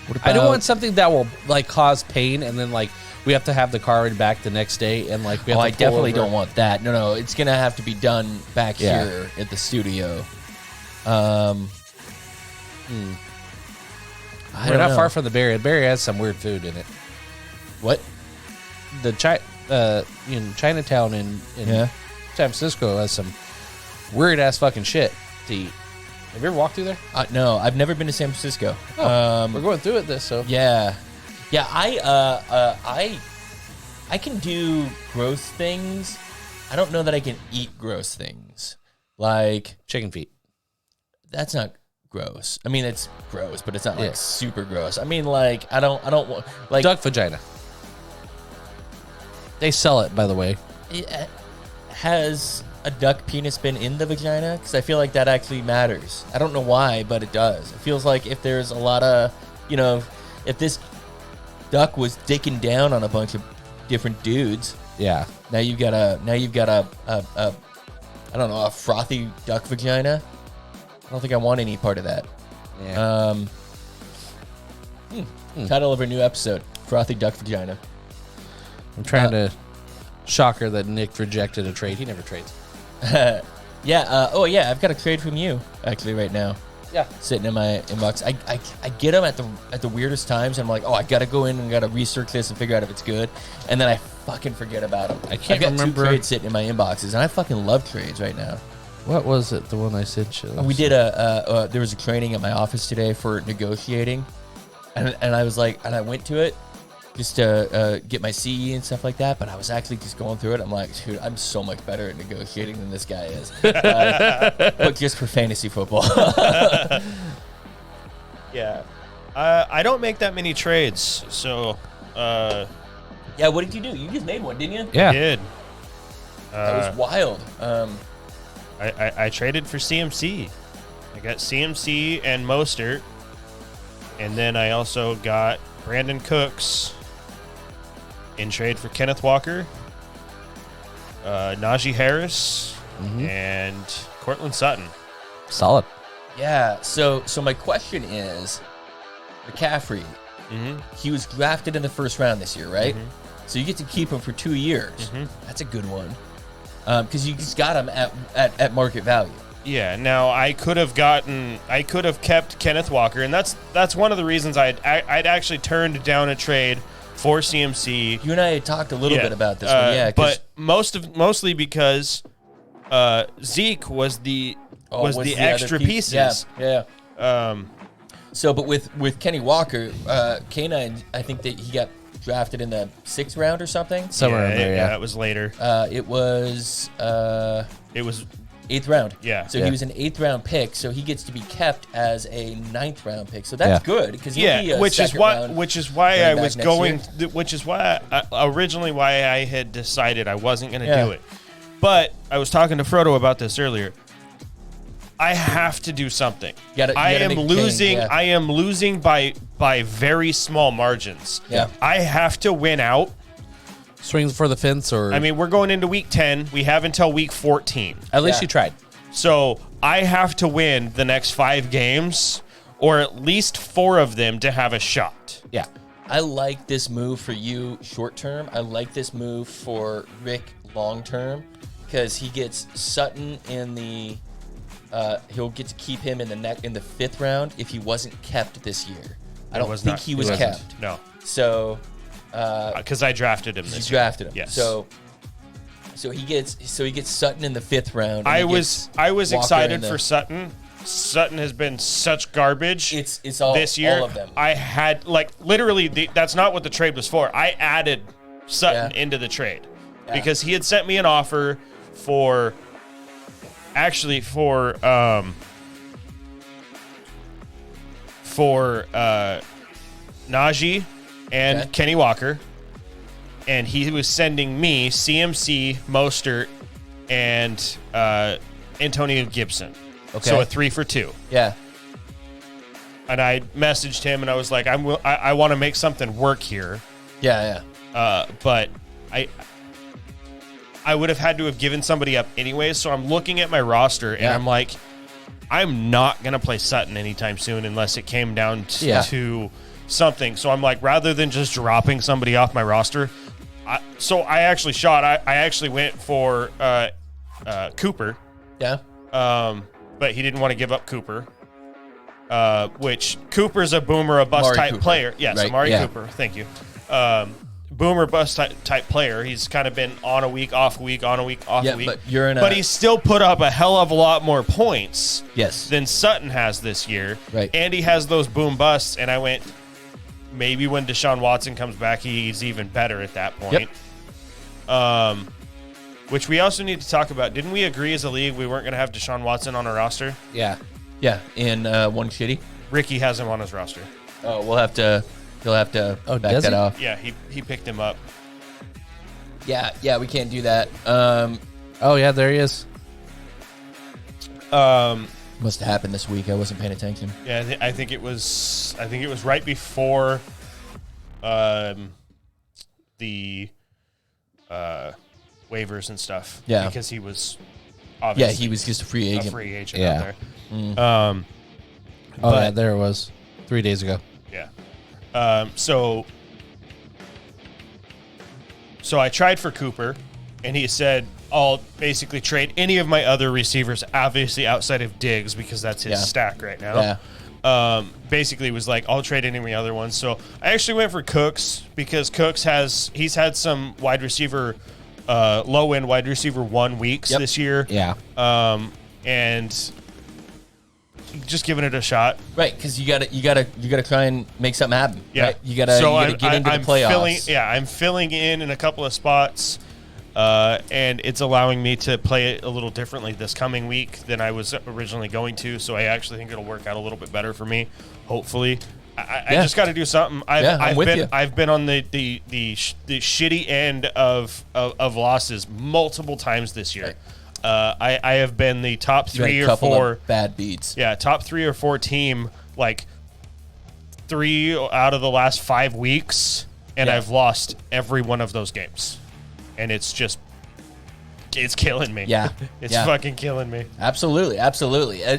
What about, I don't want something that will like cause pain, and then like we have to have the car back the next day, and like we have Oh, to I pull definitely over. don't want that. No, it's gonna have to be done back Yeah. here at the studio. I We're don't not know. far from the Barry. The Barry has some weird food in it. What? The in Chinatown in Yeah. San Francisco has some weird ass fucking shit to eat. Have you ever walked through there? No, I've never been to San Francisco. We're going through it this so. Yeah. I can do gross things. I don't know that I can eat gross things. Like Chicken feet. that's not gross. I mean, it's gross, but it's not Yeah. like super gross. I mean, like I don't want like Duck vagina. They sell it, by the way. Has a duck penis been in the vagina? Because I feel like that actually matters. I don't know why, but it does. It feels like if there's a lot of, if this duck was dicking down on a bunch of different dudes, Yeah. now you've got a I don't know, a frothy duck vagina. I don't think I want any part of that. Yeah. Title of our new episode: Frothy Duck Vagina. I'm trying to shock her that Nick rejected a trade. He never trades. Yeah. I've got a trade from you actually right now. Yeah. Sitting in my inbox. I get them at the weirdest times. And I'm like, oh, I gotta go in and gotta research this and figure out if it's good. And then I fucking forget about them. I can't I've got remember- 2 trades sitting in my inboxes, and I fucking love trades right now. What was it? The one I sent you? We did there was a training at my office today for negotiating, and I was like, and I went to it just to get my CE and stuff like that. But I was actually just going through it. I'm like, dude, I'm so much better at negotiating than this guy is. But just for fantasy football. Yeah. I don't make that many trades, so Yeah, what did you do? You just made one, didn't you? Yeah. I did. That was wild. I traded for CMC. I got CMC and Mostert, and then I also got Brandon Cooks in trade for Kenneth Walker, Najee Harris, and Cortland Sutton. Solid. Yeah. So my question is, McCaffrey. He was drafted in the first round this year, right? So you get to keep him for 2 years. That's a good one. Because you just got him at market value. Yeah. Now I could have kept Kenneth Walker, and that's one of the reasons I'd actually turned down a trade for CMC. You and I had talked a little bit about this one, yeah. 'Cause- but mostly because Zeke was the was the other extra piece? pieces. Yeah. So, but with Kenny Walker, K9, I think that he got drafted in the 6th round or something. Somewhere in there, yeah. It was later. It was It was 8th round. Yeah. So Yeah. he was an 8th round pick. So he gets to be kept as a 9th round pick. So that's Yeah. good because he'll be a which is second why round which is why running I back was next going. year. Which is why originally why I had decided I wasn't going to Yeah. do it. But I was talking to Frodo about this earlier. I have to do something. You gotta I am make a change, losing. yeah. I am losing by very small margins. Yeah. I have to win out. Swings for the fence, or I mean, we're going into week 10. We have until week 14. at least Yeah. you tried. So I have to win the next 5 games, or at least 4 of them to have a shot. Yeah. I like this move for you short term. I like this move for Rick long term because he gets Sutton in the. He'll get to keep him in the 5th round if he wasn't kept this year. I don't think he was wasn't. kept. No, So because I drafted him you this year. drafted him. Yes. So he gets Sutton in the 5th round. and I he was gets Walker in excited the- for Sutton. Sutton has been such garbage. It's all this year. all of them. I had literally that's not what the trade was for. I added Sutton into the trade because he had sent me an offer for Najee and Kenny Walker, and he was sending me CMC, Mostert, and Antonio Gibson. Okay. So a 3 for 2. Yeah. And I messaged him and I was like, I want to make something work here. Yeah. But I would have had to have given somebody up anyways. So I'm looking at my roster and I'm like, I'm not going to play Sutton anytime soon unless it came down to something. So I'm like, rather than just dropping somebody off my roster, I actually went for Cooper. Yeah. But he didn't want to give up Cooper. Which Cooper's a boomer or bust type player. Yes, right. Amari Cooper. Thank you. Boomer bust type player. He's kind of been on a week, off a week, on a week, off a week. But he's still put up a hell of a lot more points than Sutton has this year. Right. And he has those boom busts. And I went, maybe when Deshaun Watson comes back, he's even better at that point. Yep. Which we also need to talk about. Didn't we agree as a league we weren't going to have Deshaun Watson on our roster? Yeah. Yeah. And one shitty. Ricky has him on his roster. Oh, he'll have to back that off. Yeah, he picked him up. Yeah, we can't do that. Oh yeah, there he is. Must have happened this week. I wasn't paying attention. Yeah, I think it was right before the waivers and stuff. Yeah. Because he was obviously he was just a free agent. out there. Yeah, there it was 3 days ago. Yeah. So I tried for Cooper, and he said, I'll basically trade any of my other receivers, obviously outside of Diggs, because that's his stack right now. Yeah. Basically was like, I'll trade any of my other ones. So I actually went for Cooks because he's had some wide receiver, low end wide receiver 1 weeks this year. Yeah. And just giving it a shot. Right, because you gotta try and make something happen. Yeah. Right? You gotta get into the playoffs. I'm filling in a couple of spots. And it's allowing me to play it a little differently this coming week than I was originally going to. So I actually think it'll work out a little bit better for me. Hopefully, I just got to do something. I've been on the shitty end of losses multiple times this year. Right. I have been the top 3 or 4 bad beats. Yeah, top 3 or 4 team like 3 out of the last 5 weeks, and I've lost every one of those games. And it's killing me. Yeah. It's fucking killing me. Absolutely. I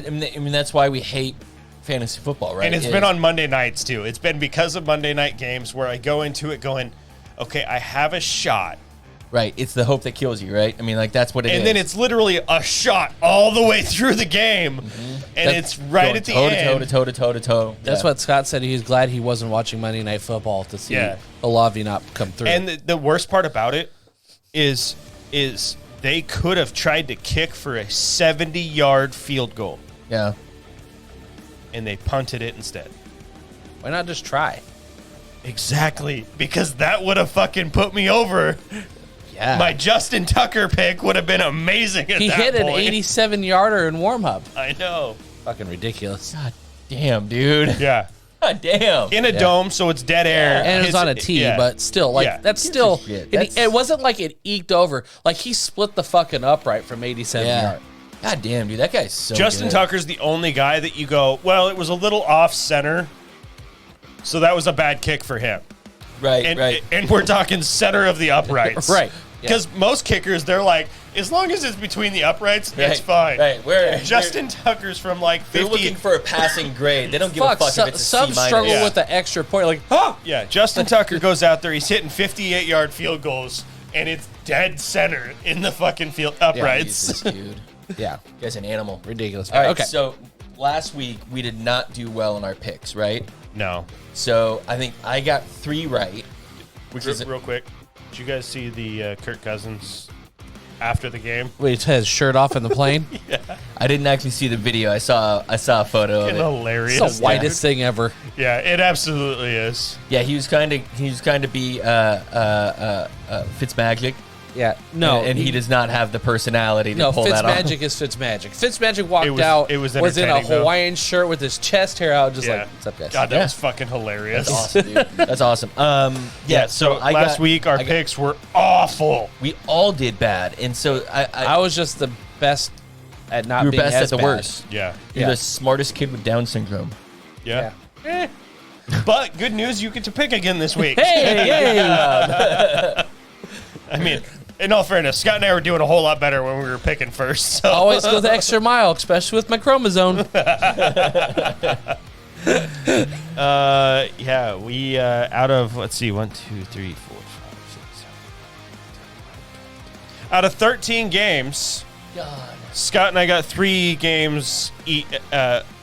mean, that's why we hate fantasy football, right? And it's been on Monday nights, too. It's been because of Monday night games where I go into it going, okay, I have a shot. Right. It's the hope that kills you, right? I mean, like, that's what it is. And then it's literally a shot all the way through the game. Mm-hmm. And it's right at the end. Toe to toe. That's what Scott said. He was glad he wasn't watching Monday Night Football to see Olavi not come through. And the worst part about it is they could have tried to kick for a 70-yard field goal. Yeah. And they punted it instead. Why not just try? Exactly. Because that would have fucking put me over. Yeah. My Justin Tucker pick would have been amazing at he that hit point. An 87-yarder in warm-up. I know. Fucking ridiculous. God damn, dude. Yeah. God damn. In a dome, so it's dead air. And it was on a tee, but still, that's still... It wasn't like it eked over. Like, he split the fucking upright from 87 yards. God damn, dude. That guy's so Justin good. Tucker's the only guy that you go, well, it was a little off-center, so that was a bad kick for him. Right, And we're talking center of the uprights. Right. Because most kickers, they're like, as long as it's between the uprights, it's fine. Right. Justin Tucker's from like 50. They're looking for a passing grade. They don't give a fuck if it's a some C-. struggle with the extra point. Like, Yeah, Justin Tucker goes out there, he's hitting 58-yard field goals, and it's dead center in the fucking field uprights. Jesus, dude. Yeah. You guy's an animal. Ridiculous. All right, okay. So last week, we did not do well in our picks, right? No. So I think I got 3 right. Which is real quick. Did you guys see the Kirk Cousins after the game. Wait, he had his shirt off in the plane. I didn't actually see the video. I saw a photo of Fucking it. hilarious. It's the whitest thing ever. Yeah, it absolutely is. Yeah, he was kind of be Fitzmagic. Yeah, no, and he does not have the personality to No, pull that off. Fitzmagic is Fitzmagic. Fitzmagic walked It was in a entertaining, though. Hawaiian shirt with his chest hair out, just like, what's up, guys? God, that Yeah. was fucking hilarious. That's awesome, dude. That's awesome. Yeah. So I last week our picks were awful. we all did bad, and so I was just the best at not you were being best as at the bad. worst. Yeah. You're Yeah. the smartest kid with Down syndrome. Yeah. But good news, you get to pick again this week. Hey, I mean, in all fairness, Scott and I were doing a whole lot better when we were picking first. So. always go the extra mile, especially with my chromosome. Yeah, we out of let's see, 1, 2, 3, 4, 5, 6, 7, 8, 9, 10, 11, 12. Out of 13 games, God. Scott and I got 3 games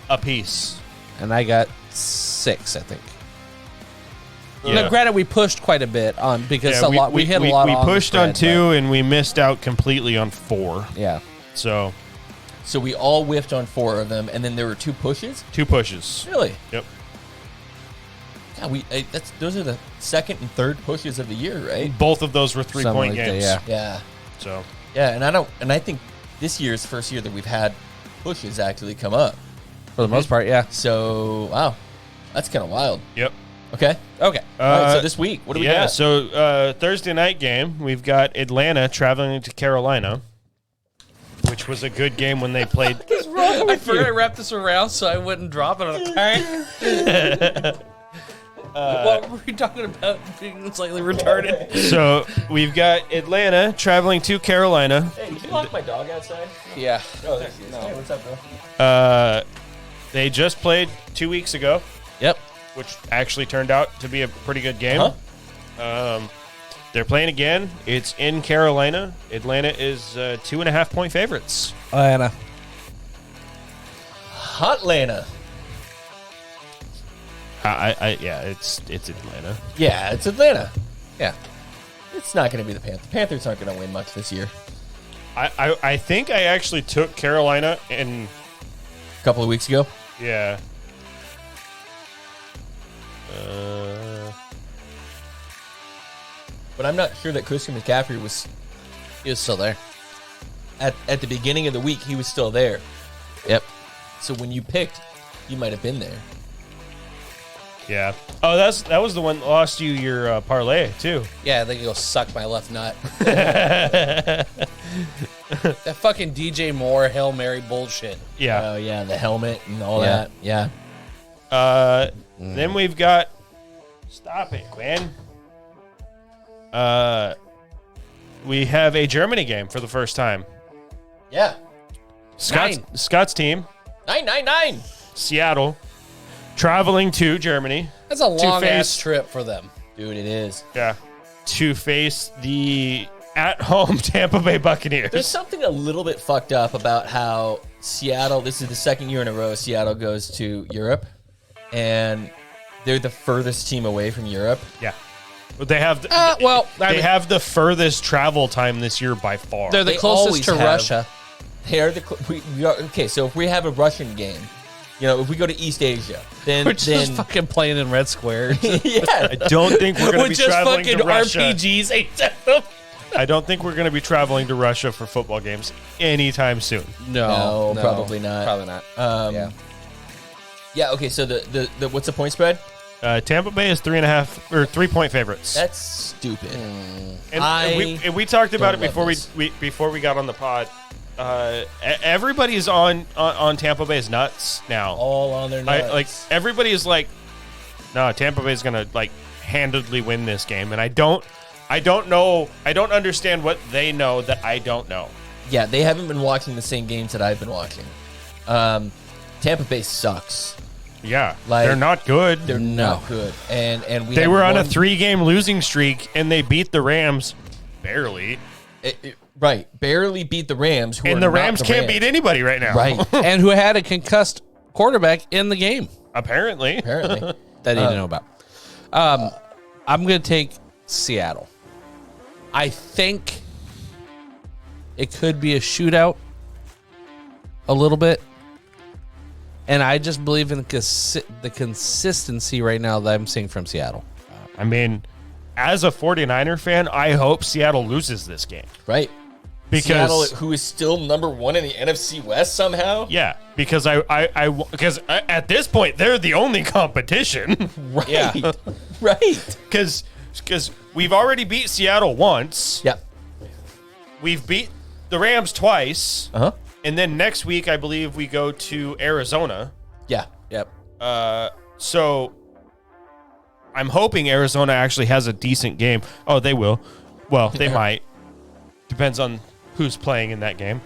apiece. And I got 6, I think. Yeah. Now, granted, we pushed quite a bit on because Yeah, we hit a lot. We on the pushed on spread, 2 and we missed out completely on 4. but- Yeah. So So we all whiffed on 4 of them, and then there were 2 pushes. 2 pushes. Really? Yep. God, those are the second and third pushes of the year, right? Both of those were Something 3-point like that, games. yeah. Yeah. So Yeah, and I think this year is the first year that we've had pushes actually come up. For the most part, yeah. So wow, that's kind of wild. yep. Okay. Okay. All right, so this week, what do we got? So Thursday night game, we've got Atlanta traveling to Carolina, which was a good game when they played. I forgot to wrap this around so I wouldn't drop it on the what were we talking about being slightly retarded? So we've got Atlanta traveling to Carolina. Hey, did you lock my dog outside? Yeah. Oh, there she is. Hey, what's up, bro? They just played 2 weeks ago, Yep. which actually turned out to be a pretty good game. Huh? They're playing again. It's in Carolina. Atlanta is 2.5-point favorites. Atlanta. Hotlanta. Yeah, it's Atlanta. Yeah, it's Atlanta. Yeah. It's not going to be the Panthers. Panthers aren't going to win much this year. I think I actually took Carolina in. A couple of weeks ago. Yeah. But I'm not sure that Christian McCaffrey was He was still there. at the beginning of the week. He was still there. Yep. So when you picked, you might have been there. Yeah. Oh, that was the one that lost you your parlay too. Yeah, they can go suck my left nut. That fucking DJ Moore Hail Mary bullshit. Yeah. Oh yeah, the helmet and all Yeah. that. Yeah. Then we've got. Stop it, Quinn. We have a Germany game for the first time. Yeah. Scott's team, 999. Seattle, traveling to Germany. That's a long ass face- trip for them. Dude, it is. Yeah. To face the at-home Tampa Bay Buccaneers. There's something a little bit fucked up about how Seattle, this is the second year in a row Seattle goes to Europe, and they're the furthest team away from Europe. Yeah. But they have they have the furthest travel time this year by far. They're the They closest always to have- Russia. They are we are, okay, so if we have a Russian game, if we go to East Asia, then We're just fucking playing in red squares. yeah. I don't think we're going to With be just traveling fucking to Russia. RPGs aimed at them. I don't think we're going to be traveling to Russia for football games anytime soon. No, probably not. Probably not. Yeah. Yeah, okay, so the what's the point spread? Tampa Bay is 3.5 or 3-point favorites. That's stupid. And we talked about it don't before love before we got on the pod. Everybody's on Tampa Bay's nuts now. All on their nuts. Like everybody is like, no, Tampa Bay's gonna like handedly win this game, and I don't know. I don't understand what they know that I don't know. Yeah, they haven't been watching the same games that I've been watching. Tampa Bay sucks. Yeah, Like, they're not good. They're not good. And we They have were on a one- 3-game losing streak, and they beat the Rams barely. Right, barely beat the Rams. Who And are the not Rams can't beat anybody right now. Right, And who had a concussed quarterback in the game Apparently. apparently. that he didn't know about. I'm going to take Seattle. I think it could be a shootout a little bit. And I just believe in the consistency right now that I'm seeing from Seattle. I mean, as a 49er fan, I hope Seattle loses this game. Right. Because Seattle, who is still number 1 in the NFC West somehow. yeah, because because at this point they're the only competition. Right. Yeah. Right. Because we've already beat Seattle once. Yep. We've beat the Rams twice. Uh-huh. And then next week, I believe we go to Arizona. Yeah. Yep. So I'm hoping Arizona actually has a decent game. Oh, they will. Well, they might. Depends on who's playing in that game.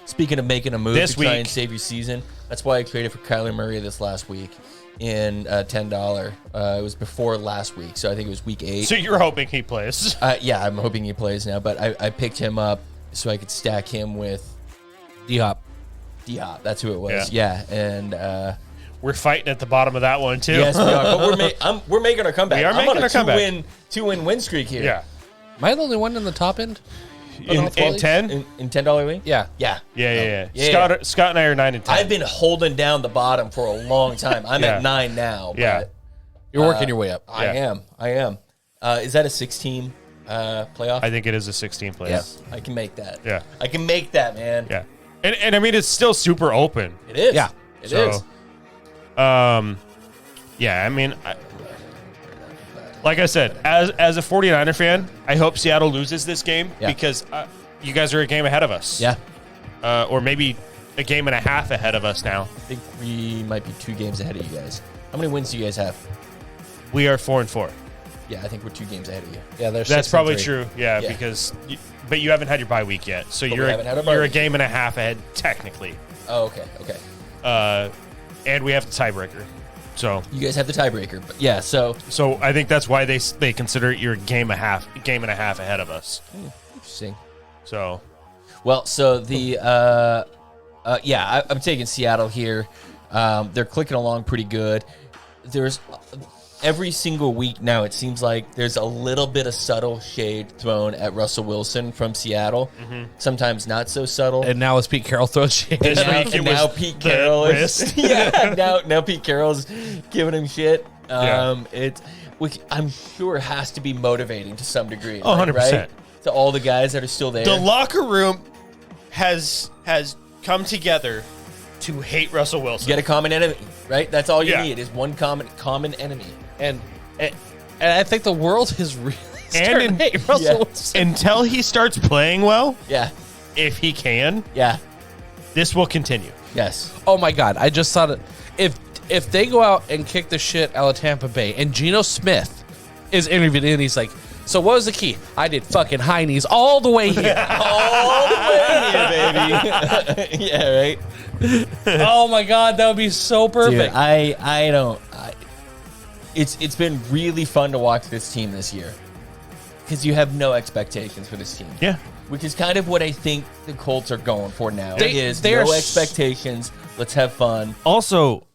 Speaking of making a move This to try week- and save your season, that's why I traded for Kyler Murray this last week in $10. It was before last week, so I think it was week 8. So you're hoping he plays. Yeah, I'm hoping he plays now, but I picked him up so I could stack him with D-Hop. D-Hop. That's who it was. Yeah, and We're fighting at the bottom of that one, too. yes, we are. But we're making our comeback. We are I'm making on a our comeback. two-win win streak here. Yeah. Am I the only one in the top end? In 10? In $10 league. Yeah. Yeah. Yeah. Yeah. Scott and I are 9 and 10. I've been holding down the bottom for a long time. I'm Yeah. at 9 now. Yeah. But You're working your way up. I am. Is that a 16 playoff? I think it is a 16 place. Yes, I can make that. Yeah. I can make that, man. Yeah. And I mean, it's still super open. It is. Yeah. It So, is. Yeah, I mean, like I said, as a 49er fan, I hope Seattle loses this game Yeah. because you guys are a game ahead of us. Yeah. Or maybe a game and a half ahead of us now. I think we might be 2 games ahead of you guys. How many wins do you guys have? We are 4-4. Yeah, I think we're 2 games ahead of you. Yeah, That's probably 6-3. true. Yeah, Yeah. because but you haven't had your bye week yet, so But we you're haven't had our bye you're a week. game and a half ahead technically. Oh, okay. Okay. And we have the tiebreaker. So You guys have the tiebreaker. But yeah, so I think that's why they consider it your game and a half ahead of us. interesting. So Well, so the I'm taking Seattle here. They're clicking along pretty good. There's every single week now, it seems like there's a little bit of subtle shade thrown at Russell Wilson from Seattle. Sometimes not so subtle. And now it's Pete Carroll throws shit. This now, week it and was now Pete the Carroll is wrist. now Pete Carroll's giving him shit. Which I'm sure has to be motivating to some degree. Oh, 100%. Right? To all the guys that are still there. the locker room has come together to hate Russell Wilson. You get a common enemy, right? That's all you Yeah. need is one common enemy. And I think the world is really starting to hate Russell Yeah. Wilson. Until he starts playing well, Yeah. if he can, Yeah. this will continue. Yes. Oh my God! I just thought it. If they go out and kick the shit out of Tampa Bay, and Geno Smith is interviewed, and he's like, "So what was the key? I did fucking high knees all the way here." All the way here, baby. Yeah, right. Oh my God, that would be so Dude, perfect. I don't. It's been really fun to watch this team this year because you have no expectations for this team. Yeah. Which is kind of what I think the Colts are going for now. They- Is they are no s- expectations. Let's have fun. Also,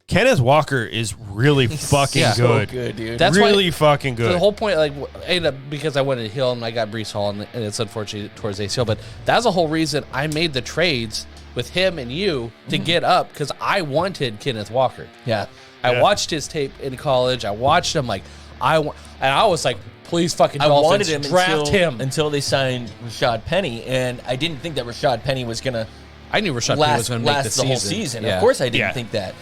Kenneth Walker is really fucking Yeah. So good. good, dude. That's really fucking good. The whole point, like, ended up because I went to Hill and I got Brees Hall, and it's unfortunately towards ACL. But that's the whole reason I made the trades with him and you to get up because I wanted Kenneth Walker. yeah. I watched his tape in college. I watched him and I was like, please fucking I Dolphins, wanted him draft him. until they signed Rashad Penny, and I didn't think that Rashad Penny was gonna I knew Rashad Penny was last going to make the whole season. season. Yeah. Of course, I didn't Yeah. think that.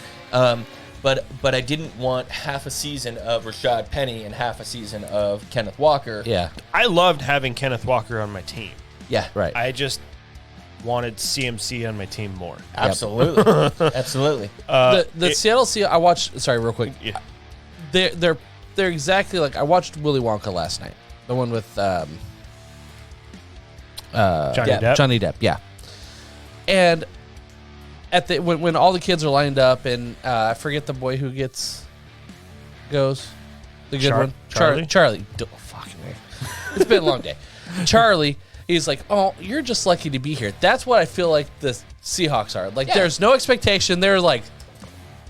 But I didn't want half a season of Rashad Penny and half a season of Kenneth Walker. Yeah, I loved having Kenneth Walker on my team. Yeah. right. I just wanted CMC on my team more. Absolutely. Absolutely. The Seattle Seahawks. I watched. Sorry, real quick. Yeah. They're exactly like I watched Willy Wonka last night. The one with Johnny Yeah. Depp. Johnny Depp. Yeah, and at the when all the kids are lined up and I forget the boy who goes the good one Charlie? Charlie. Oh, fucking way. It's been a long day. Charlie. He's like, oh, you're just lucky to be here. That's what I feel like the Seahawks are. Like, Yeah. there's no expectation. They're like,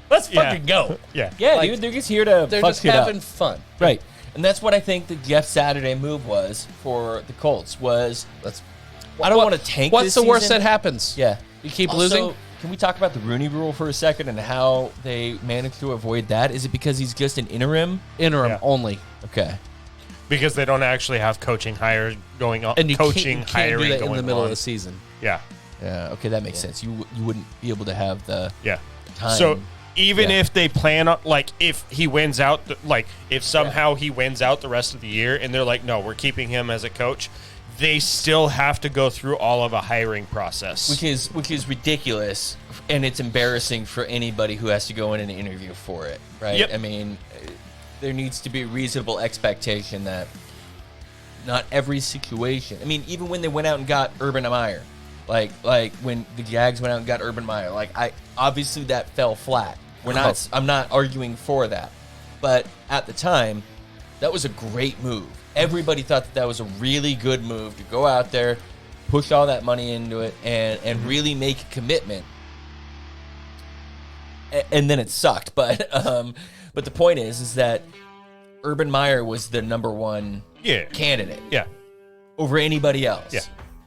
let's Yeah. fucking go. Yeah. Yeah, Like, dude, they're just here to They're fuck just shit having up. fun. Right. And that's what I think the Jeff Saturday move was for the Colts was Let's I don't want to tank. What's this the worst season. that happens? Yeah, You keep Also, losing? Can we talk about the Rooney Rule for a second and how they managed to avoid that? Is it because he's just an interim? Interim Yeah. only. Okay. Because they don't actually have coaching hire going on. And you coaching can't hiring do that going in the middle on. of the season. Yeah, Yeah. Okay, that makes sense. You wouldn't be able to have the yeah. time. So even Yeah. if they plan on, like, if he wins out, like, if somehow he wins out the rest of the year, and they're like, no, we're keeping him as a coach, they still have to go through all of a hiring process. which is ridiculous, and it's embarrassing for anybody who has to go in and interview for it, right? Yep. I mean, there needs to be a reasonable expectation that not every situation. I mean, even when they went out and got Urban Meyer, like when the Jags went out and got Urban Meyer, obviously that fell flat. I'm not arguing for that, but at the time, that was a great move. Everybody thought that was a really good move to go out there, push all that money into it, and really make a commitment. And then it sucked, but the point is that Urban Meyer was the number one candidate Yeah. over anybody else. Yeah.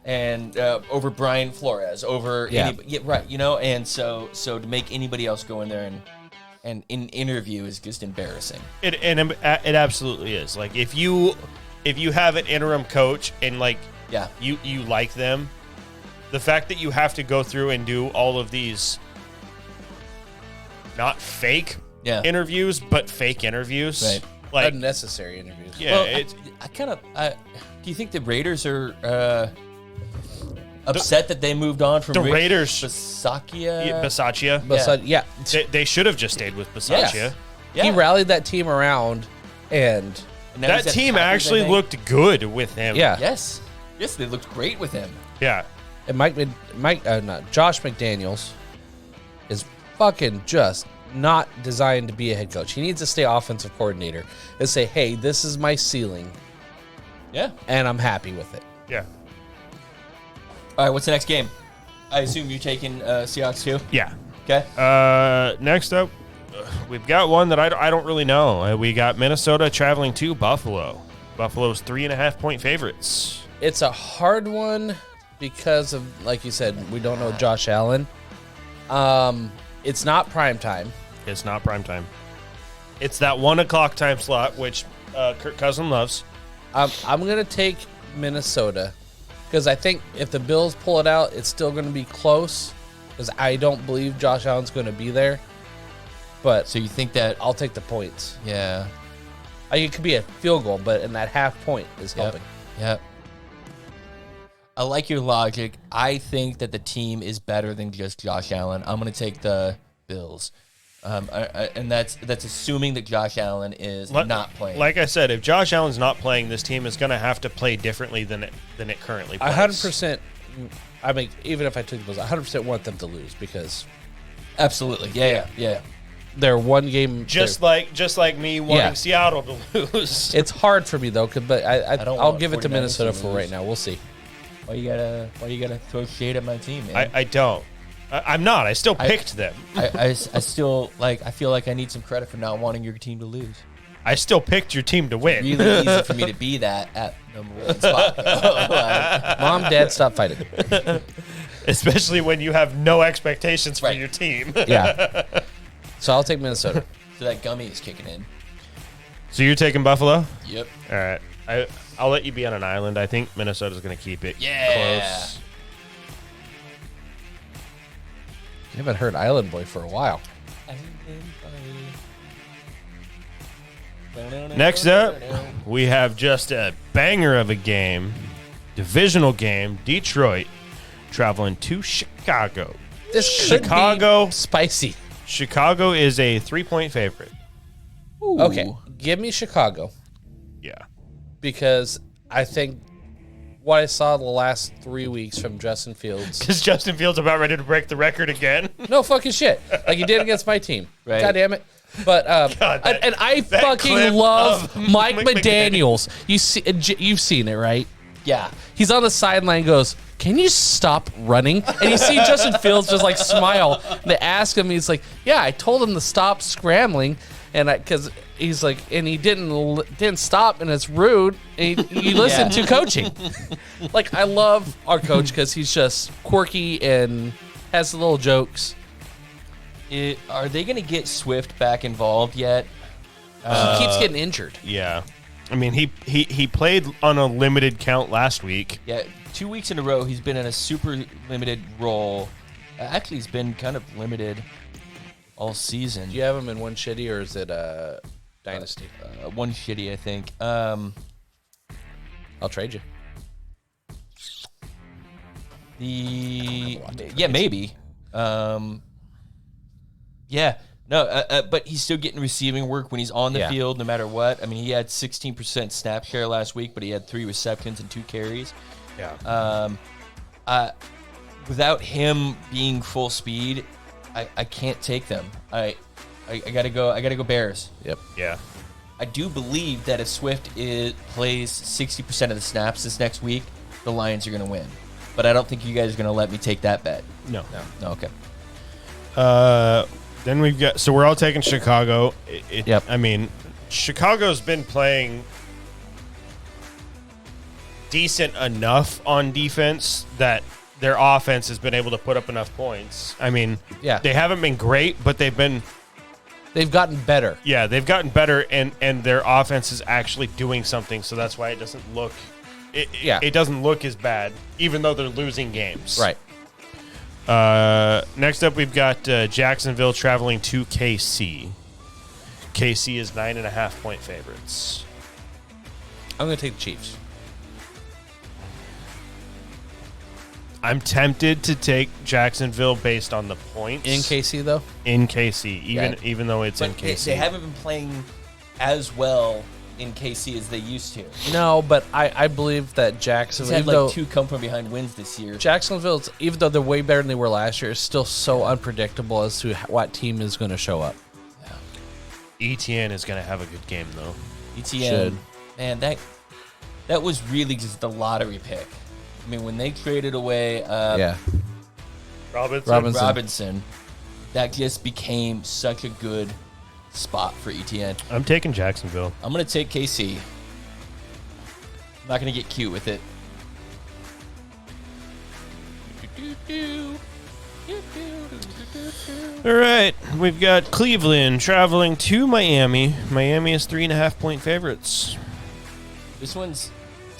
And over Brian Flores, over anybody, yeah, right, and so to make anybody else go in there and in interview is just embarrassing. It absolutely is. Like, if you have an interim coach and you like them, the fact that you have to go through and do all of these not fake interviews but fake interviews, Right. like Unnecessary interviews. yeah, Well, it's do you think the Raiders are upset that they moved on from the Rich Raiders- Bisaccia? Bisaccia. But yeah, They should have just stayed with Bisaccia. Yeah. he rallied that team around, and And now That he's at team Packers, I actually think. looked good with him. yeah, Yes, they looked great with him. Yeah. and Josh McDaniels is fucking just not designed to be a head coach. He needs to stay offensive coordinator and say, "Hey, this is my ceiling, Yeah. and I'm happy with it." Yeah. All right, what's the next game? I assume you're taking Seahawks too. Yeah. Okay. Next up, we've got one that I don't really know. We got Minnesota traveling to Buffalo. Buffalo's 3.5-point favorites. It's a hard one because of, like you said, we don't know Josh Allen. It's not prime time. It's not prime time. It's that 1 o'clock time slot, which Kirk Cousins loves. I'm gonna take Minnesota because I think if the Bills pull it out, it's still gonna be close. Because I don't believe Josh Allen's gonna be there. But So you think that? I'll take the points. Yeah. It could be a field goal, but in that half point is helping. Yep. I like your logic. I think that the team is better than just Josh Allen. I'm going to take the Bills, and that's assuming that Josh Allen is not playing. Like I said, if Josh Allen's not playing, this team is going to have to play differently than it currently plays. 100%. I mean, even if I took the Bills, I 100% want them to lose because Absolutely. Yeah. they're one game. Just like me wanting Yeah. Seattle to lose. It's hard for me though, but don't I'll want give it to 49ers Minnesota to for lose. right now. We'll see. Why you gotta throw shade at my team, man? I don't. I'm not. I still picked them. I still I feel like I need some credit for not wanting your team to lose. I still picked your team to win. Really easy for me to be that at number one spot. Mom, Dad, stop fighting. Especially when you have no expectations for Right. your team. Yeah. So I'll take Minnesota. So that gummy is kicking in. So you're taking Buffalo? Yep. All right. I'll let you be on an island. I think Minnesota's going to keep it Yeah. close. You haven't heard Island Boy for a while. Next up, we have just a banger of a game. Divisional game. Detroit traveling to Chicago. This could Chicago. be spicy. Chicago is a 3-point favorite. Ooh. Okay, give me Chicago Yeah. because I think what I saw the last 3 weeks from Justin Fields. Because Justin Fields about ready to break the record again. No fucking shit. Like he did against my team. Right. God damn it. But God, that- and I that fucking clip love of Mike Mike McDaniels. You've seen it, right? Yeah. He's on the sideline, goes, "Can you stop running?" And you see Justin Fields just like smile. They ask him, he's like, "Yeah, I told him to stop scrambling," and because he's like, and he didn't stop, and it's rude. And he listened to coaching. Like, I love our coach because he's just quirky and has the little jokes. Are they going to get Swift back involved yet? He keeps getting injured. Yeah. I mean, he played on a limited count last week. Yeah, 2 weeks in a row, he's been in a super limited role. Actually, he's been kind of limited all season. Do you have him in one shitty, or is it Dynasty? One shitty, I think. I'll trade you. Maybe. But he's still getting receiving work when he's on the field, no matter what. I mean, he had 16% snap share last week, but he had 3 receptions and 2 carries. Yeah. Without him being full speed, I can't take them. I gotta go Bears. Yep. Yeah. I do believe that if Swift plays 60% of the snaps this next week, the Lions are gonna win. But I don't think you guys are gonna let me take that bet. No. Okay. Then we've got, so we're all taking Chicago. Yep. I mean, Chicago's been playing decent enough on defense that their offense has been able to put up enough points. I mean, they haven't been great, but they've gotten better. Yeah, they've gotten better, and their offense is actually doing something. So that's why it doesn't look, it doesn't look as bad, even though they're losing games. Right. Next up, we've got Jacksonville traveling to KC. KC is 9.5-point favorites. I'm going to take the Chiefs. I'm tempted to take Jacksonville based on the points. In KC, though? In KC, even though it's in KC. They haven't been playing as well in KC as they used to. No, but I believe that Jacksonville... He's had like 2 come-from-behind wins this year. Jacksonville, even though they're way better than they were last year, is still so unpredictable as to what team is going to show up. Yeah. ETN is going to have a good game, though. ETN, man, that was really just the lottery pick. I mean, when they traded away Robinson, that just became such a good spot for ETN. I'm taking Jacksonville. I'm going to take KC. I'm not going to get cute with it. All right, we've got Cleveland traveling to Miami. Miami is 3.5-point favorites. This one's,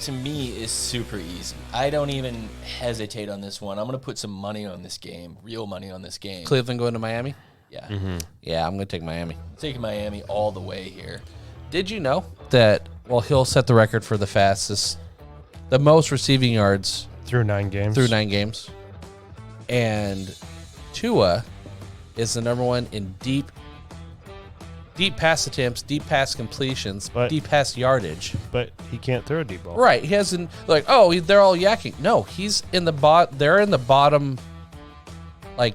to me, is super easy. I don't even hesitate on this one. I'm going to put some money on this game, real money on this game. Cleveland going to Miami? Yeah. Mm-hmm. Yeah, I'm going to take Miami. I'm taking Miami all the way here. Did you know that, he'll set the record for the most receiving yards through 9 games. And Tua is the number one in deep pass attempts, deep pass completions, deep pass yardage. But he can't throw a deep ball. Right. He hasn't, they're all yakking. No, he's in the they're in the bottom, they're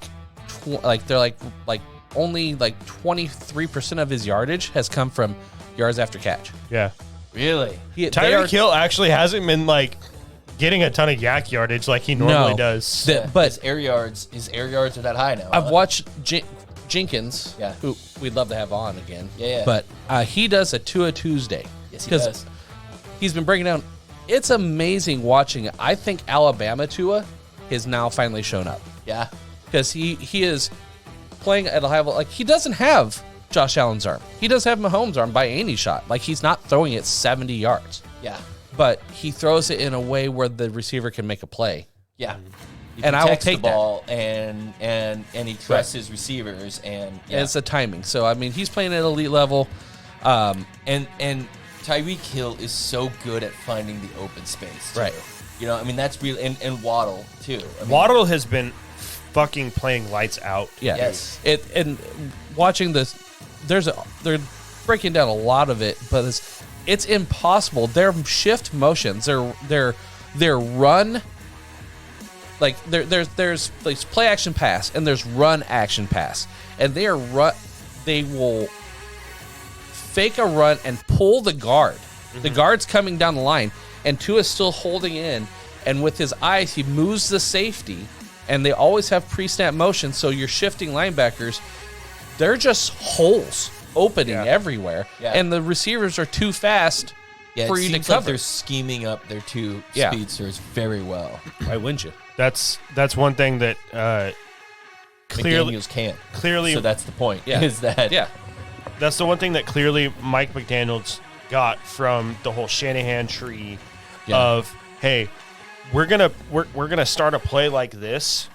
only 23% of his yardage has come from yards after catch. Yeah. Really? Tyreek Hill actually hasn't been getting a ton of yak yardage like he normally does. But his air yards are that high now. I've watched Jenkins, Yeah. who we'd love to have on again. Yeah. But he does a Tua Tuesday. Yes, he does. He's been breaking down. It's amazing watching it. I think Alabama Tua has now finally shown up. Yeah. Because he is playing at a high level. He doesn't have Josh Allen's arm. He doesn't have Mahomes' arm by any shot. He's not throwing it 70 yards. Yeah. But he throws it in a way where the receiver can make a play. Yeah. And I will take the ball and he trusts his receivers and it's the timing. So he's playing at elite level. And Tyreek Hill is so good at finding the open space too. Right. That's real, and Waddle too. Waddle has been fucking playing lights out. Yeah. Yes. And watching this, they're breaking down a lot of it, but it's impossible. Their shift motions, their run, there's play action pass and there's run action pass, and they will fake a run and pull the guard. Mm-hmm. The guard's coming down the line, and Tua's still holding in, and with his eyes he moves the safety, and they always have pre-snap motion. So you're shifting linebackers. They're just holes. opening everywhere, Yeah. and the receivers are too fast for it you to seems like cover. they're scheming up their two Yeah. speedsters very well. Why wouldn't you? That's one thing that clearly McDaniels can't. clearly So that's the point. Yeah. Is that Yeah. that's the one thing that clearly Mike McDaniels got from the whole Shanahan tree Yeah. of, hey, we're gonna start a play like this,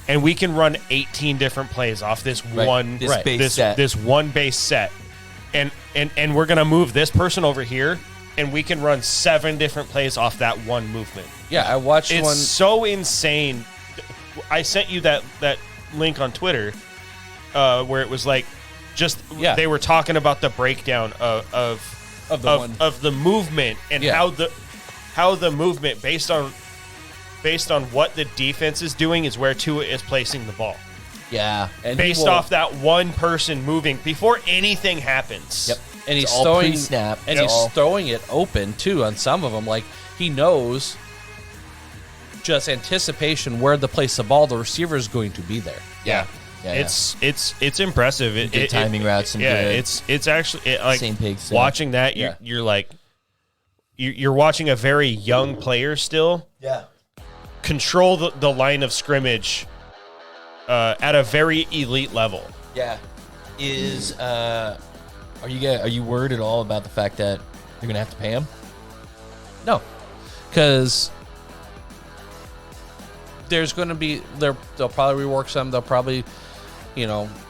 and we can run 18 different plays off this one This base set. this one base set, and we're gonna move this person over here, and we can run 7 different plays off that one movement. Yeah, I watched It's one. so insane. I sent you that link on Twitter where it was like just they were talking about the breakdown of the movement and how the movement based on what the defense is doing is where Tua is placing the ball. Yeah. And Based off that one person moving before anything happens. Yep. and he's It's all throwing pre-snap. and It's he's all- throwing it open too on some of them. Like he knows just anticipation where to place the ball. The receiver is going to be there. Yeah. Yeah, It's impressive. Good timing routes and good. It's actually like Same pig set. watching that. Yeah. You're like you're watching a very young player still Yeah. control the line of scrimmage at a very elite level. Yeah. Are you worried at all about the fact that you're gonna have to pay him? No, because there's going to be they'll probably rework some. They'll probably,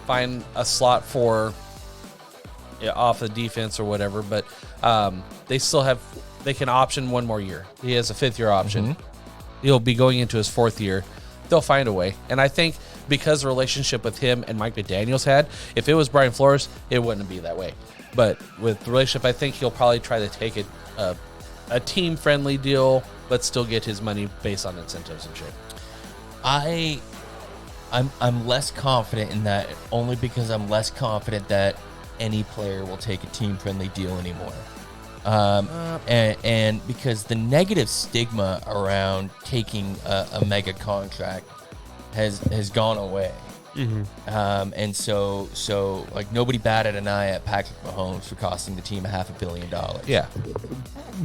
find a slot for off the defense or whatever. But they can option one more year. He has a 5th-year option. He'll be going into his 4th year. They'll find a way. And I think because the relationship with him and Mike McDaniels had, if it was Brian Flores, it wouldn't be that way. But with the relationship, I think he'll probably try to take a team-friendly deal, but still get his money based on incentives and shit. I'm less confident in that only because I'm less confident that any player will take a team-friendly deal anymore. And because the negative stigma around taking a mega contract has gone away. And so like nobody batted an eye at Patrick Mahomes for costing the team $500 million. Yeah.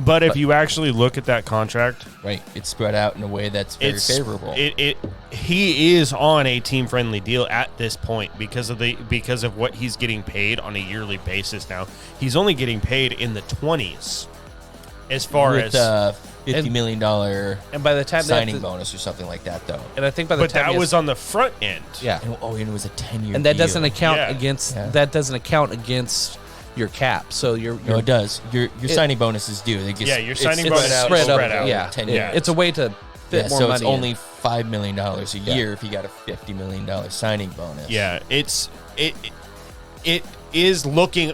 But if you actually look at that contract, Right. It's spread out in a way that's very favorable. He is on a team friendly deal at this point because of what he's getting paid on a yearly basis now. He's only getting paid in the 20s as far With as $50 million And by the time signing bonus or something like that, though. and I think by the but time that he was has- on the front end. yeah. And it was a 10-year And that deal. doesn't account Yeah. against Yeah. that doesn't account against your cap. So you're No, it does. Your signing bonus is due. It gets, Yeah, your it's signing spread bonus out is spread over spread out. Yeah. 10 It- years. It's a way to fit more so money. it's in. only $5 million a year if you got a $50 million signing bonus. Yeah, it is looking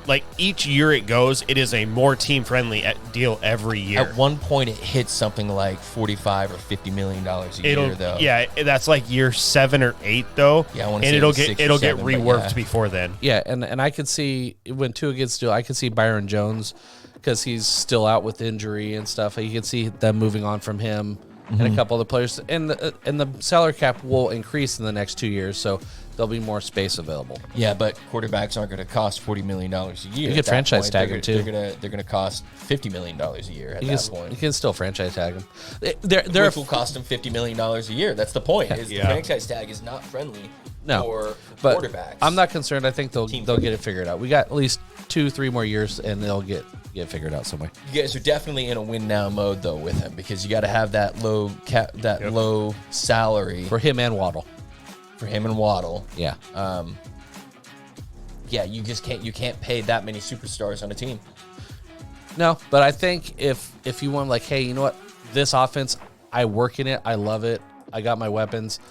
like each year it goes, it is a more team friendly deal every year. At one point, it hits something like $45 or $50 million a year, though. Yeah, that's like year 7 or 8 though. Yeah, I wanna and say it it'll was get 6 or it'll 7, get but reworked yeah. before then. Yeah, and I could see when Tua gets due, I could see Byron Jones because he's still out with injury and stuff. You can see them moving on from him and a couple other players, and the salary cap will increase in the next 2 years, so there'll be more space available. Yeah, but quarterbacks aren't going to cost $40 million a year. You At could that franchise point, tag they're him, gonna- too. They're going to cost $50 million a year at You that can, point. you can still franchise tag him. They're Which will cost them $50 million a year. That's the point. Is Yeah. the franchise tag is not friendly No, for but quarterbacks. I'm not concerned. I think they'll Team get it figured out. We got at least 2-3 more years, and they'll get figured out somewhere. You guys are definitely in a win now mode though with him because you got to have that low low salary For him and Waddle. for him and Waddle. Yeah. Yeah, you just can't pay that many superstars on a team. No, but I think if you want, like, hey, you know what? This offense, I work in it. I love it. I got my weapons.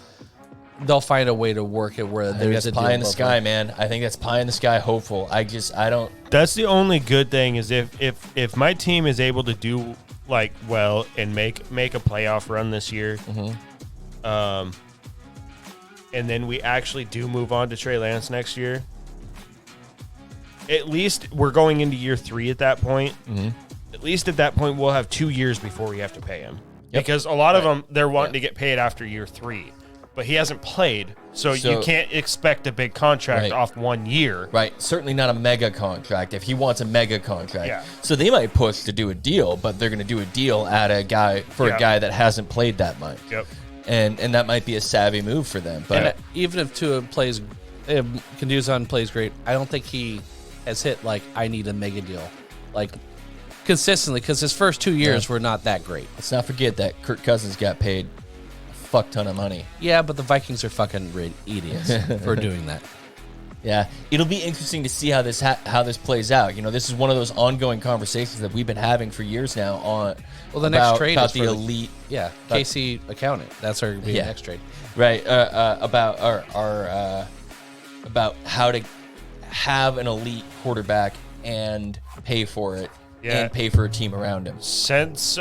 They'll find a way to work it where I think there's that's a pie deal in the both sky, ways. man. I think that's pie in the sky hopeful. I don't. That's the only good thing is if my team is able to do like well and make a playoff run this year, and then we actually do move on to Trey Lance next year. At least we're going into year 3 at that point. At least at that point, we'll have 2 years before we have to pay him. Yep. Because a lot of them, they're wanting to get paid after year 3. but he hasn't played, so you can't expect a big contract off 1 year. Right. Certainly not a mega contract if he wants a mega contract. Yeah. So they might push to do a deal, but they're going to do a deal at a guy that hasn't played that much. Yep. And that might be a savvy move for them. But And even if Tua plays, if Kanduzan plays great, I don't think he has hit like I need a mega deal, like consistently, because his first 2 years were not that great. let's not forget that Kirk Cousins got paid a fuck ton of money. Yeah, but the Vikings are fucking idiots for doing that. Yeah, it'll be interesting to see how this plays out. You know, this is one of those ongoing conversations that we've been having for years now on. Well, the next trade about is the for elite. Yeah, KC accountant. That's our next trade. Right. About about how to have an elite quarterback and pay for it and pay for a team around him. Since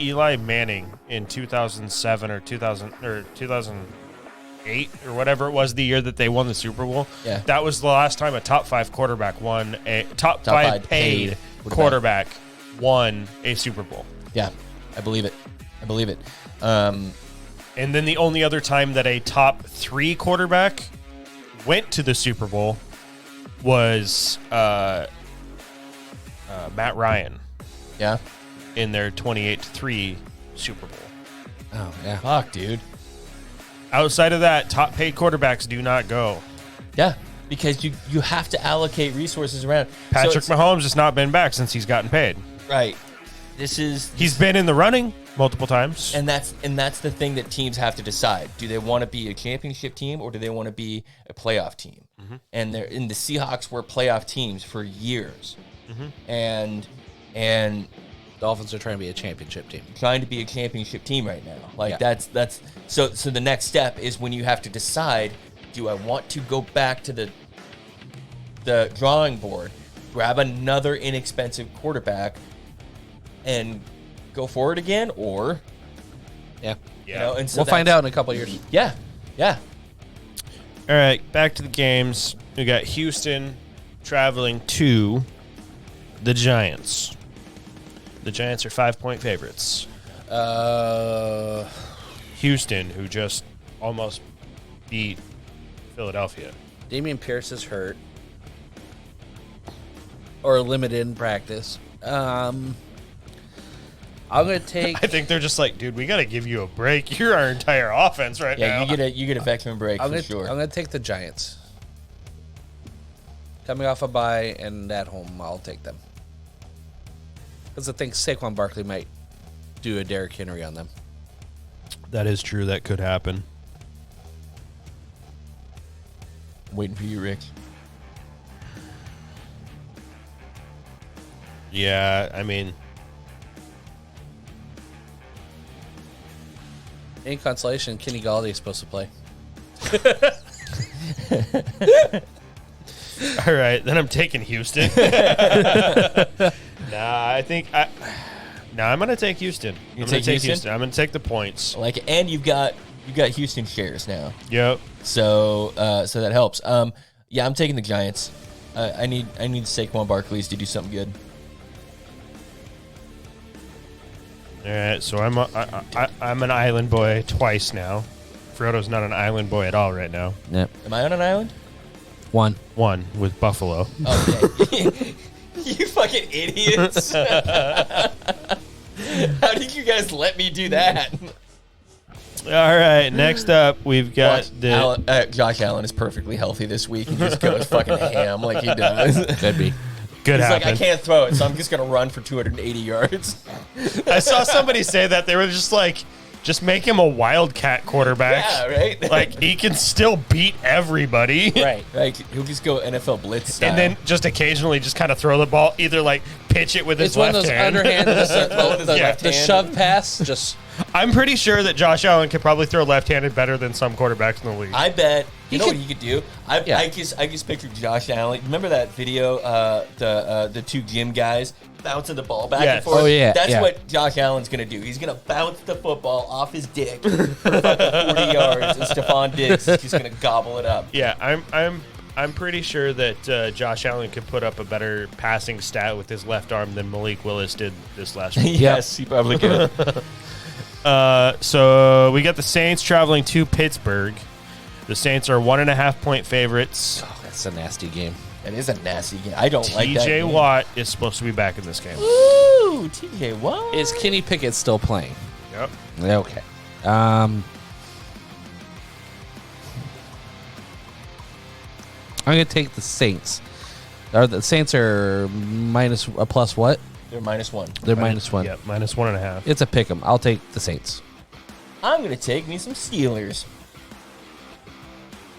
Eli Manning in 2007 or 2008 or whatever it was, the year that they won the Super Bowl, that was the last time a top 5 quarterback won a top five paid quarterback won a Super Bowl. Yeah, I believe it. And then the only other time that a top 3 quarterback went to the Super Bowl was Matt Ryan. Yeah. In their 28-3 Super Bowl. Oh yeah. Fuck, dude. Outside of that, top paid quarterbacks do not go. Yeah, because you have to allocate resources around. Patrick Mahomes has not been back since he's gotten paid. Right. He's been in the running multiple times. And that's the thing that teams have to decide. Do they want to be a championship team or do they want to be a playoff team? Mm-hmm. And the Seahawks were playoff teams for years. Mm-hmm. And Dolphins are trying to be a championship team. Trying to be a championship team right now. Like that's so the next step is when you have to decide, do I want to go back to the drawing board, grab another inexpensive quarterback and go forward again, or you know, and so we'll find out in a couple of years. Yeah. All right, back to the games. We got Houston traveling to the Giants. The Giants are 5-point favorites. Houston, who just almost beat Philadelphia. Dameon Pierce is hurt or limited in practice. I'm gonna take. I think they're just like, dude, we got to give you a break. You're our entire offense right now. Yeah, you get a veteran break for sure. I'm gonna take the Giants. Coming off a bye and at home, I'll take them. Because I think Saquon Barkley might do a Derrick Henry on them. That is true. That could happen. I'm waiting for you, Rick. Yeah, I mean, in consolation, Kenny Galladay is supposed to play. All right, then I'm taking Houston. I'm going to take Houston. I'm going to take Houston. I'm going to take the points. Like, and you've got Houston shares now. Yep. So that helps. Yeah, I'm taking the Giants. I need Saquon Barkley to do something good. All right, so I'm an island boy twice now. Frodo's not an island boy at all right now. Yep. Am I on an island? One with Buffalo. Okay. You fucking idiots. How did you guys let me do that? All right, next up, we've got Josh Allen is perfectly healthy this week and just goes fucking ham like he does. Could be. He's like, I can't throw it, so I'm just going to run for 280 yards. I saw somebody say that. They were just like, just make him a wildcat quarterback. Yeah, right? Like, he can still beat everybody. Right. He'll just go NFL blitz style. And then just occasionally just kind of throw the ball, either like pitch it with his left hand. It's one of those underhand, the shove pass. Just, I'm pretty sure that Josh Allen could probably throw left-handed better than some quarterbacks in the league. I bet. You know what he could do? I just pictured Josh Allen. Remember that video, the two gym guys bouncing the ball back and forth? Oh, yeah. That's what Josh Allen's going to do. He's going to bounce the football off his dick for 40 yards, and Stephon Diggs is just going to gobble it up. Yeah, I'm pretty sure that Josh Allen could put up a better passing stat with his left arm than Malik Willis did this last week. Yes, he probably could. So we got the Saints traveling to Pittsburgh. The Saints are 1.5-point favorites. Oh, that's a nasty game. It is a nasty game. I don't like that. TJ Watt is supposed to be back in this game. Ooh, TJ Watt. Is Kenny Pickett still playing? Yep. Okay. I'm going to take the Saints. The Saints are minus a plus what? They're -1. They're -1. Yep, -1.5. It's a pick 'em. I'll take the Saints. I'm going to take me some Steelers.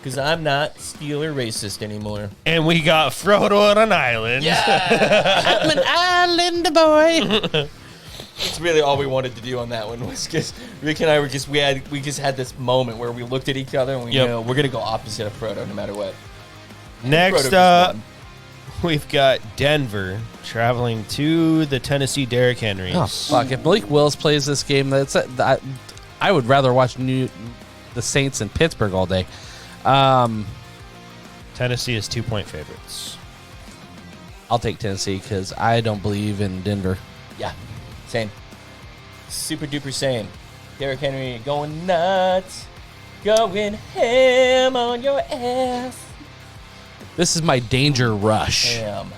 Because I'm not Steeler racist anymore. And we got Frodo on an island. I'm an island boy. That's really all we wanted to do on that one was because Rick and I were just we just had this moment where we looked at each other and we know we're gonna go opposite of Frodo no matter what. Next up, we've got Denver traveling to the Tennessee Derrick Henrys. Oh, fuck. If Malik Willis plays this game, I would rather watch the Saints in Pittsburgh all day. Tennessee is 2-point favorites. I'll take Tennessee because I don't believe in Denver. Yeah, same. Super duper same. Derrick Henry going nuts, going ham on your ass. This is my danger rush. Ham.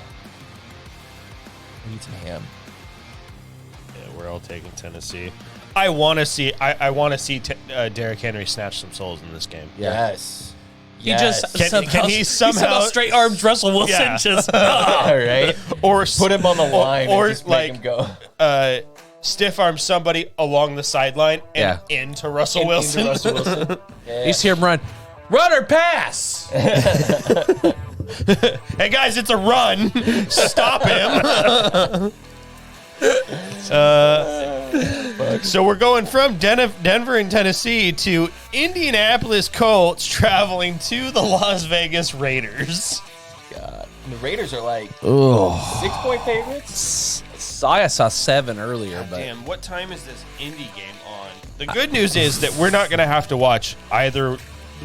I need some ham. Yeah, we're all taking Tennessee. I want to see. I want to see Derrick Henry snatch some souls in this game. Yes. He just Can he somehow straight arms Russell Wilson. Yeah. Just All right. or Put him on the line or and just make him go. Stiff arm somebody along the sideline and into Russell Wilson. Into Russell Wilson. Yeah. You see him run or pass. Hey guys, it's a run. Stop him. So we're going from Denver and Tennessee to Indianapolis Colts traveling to the Las Vegas Raiders. God. And the Raiders are like Oh, 6-point favorites. I saw 7 earlier, but Damn, what time is this Indy game on? The good news is that we're not going to have to watch either.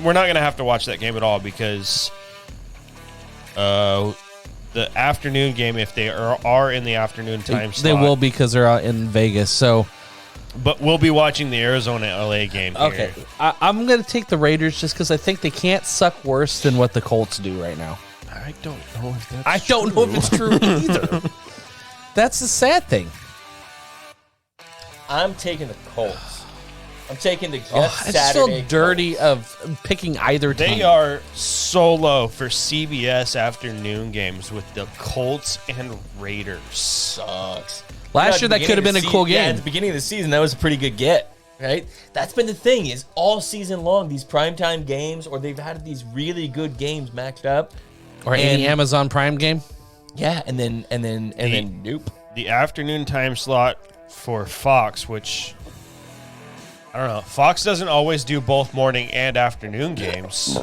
We're not going to have to watch that game at all because the afternoon game, if they are in the afternoon time slot, they will because they're out in Vegas. So, but we'll be watching the Arizona-LA game here. okay, I'm going to take the Raiders just because I think they can't suck worse than what the Colts do right now. I don't know if that's I don't know if it's true either. That's the sad thing. I'm taking the Colts. I'm taking the Jets I just Saturday. feel dirty of picking either team. They are so low for CBS afternoon games with the Colts and Raiders. Sucks. Last year, At the that could have been a beginning cool of the Yeah, game. at the beginning of the season, that was a pretty good get, right? That's been the thing is all season long, these primetime games, or they've had these really good games matched up. Or any And- Amazon Prime game. Yeah, and then nope. The afternoon time slot for Fox, which I don't know. Fox doesn't always do both morning and afternoon games.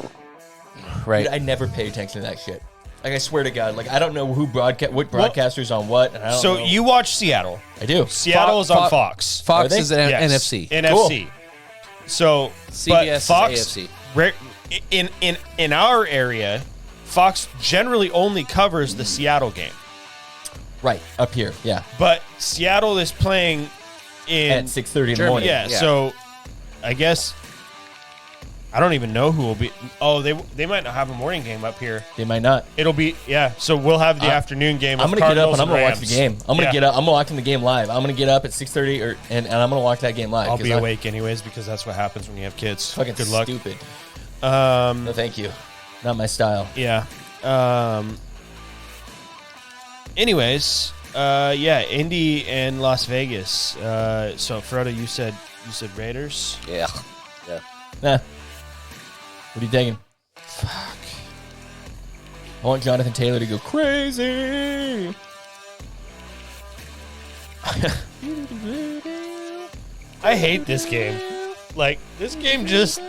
Right. Dude, I never pay attention to that shit. Like I swear to God, like I don't know what broadcasters on what. And I don't So know. you watch Seattle. I do. Seattle is on Fox. Fox they? is an Yes. NFC. NFC. So CBS but is Fox, AFC. In our area, Fox generally only covers the Seattle game. Right up here. Yeah, But Seattle is playing in at 6:30 in the Germany. morning. Yeah, Yeah. so I guess I don't even know who will be. Oh, they might not have a morning game up here. They might not. It'll be So we'll have the afternoon game. I'm of gonna get up Cardinals and I'm gonna watch Rams. the game. I'm gonna Yeah. get up. I'm watching the game live. I'm gonna get up at 6:30 and I'm gonna watch that game live. I'll 'cause be I'm awake anyways because that's what happens when you have kids. Fucking Good luck. stupid. No, thank you. Not my style. Yeah. Anyways, Indy and Las Vegas. So Frodo, you said Raiders. Yeah. Nah. What are you taking? Fuck. I want Jonathan Taylor to go crazy. I hate this game. Like this game just.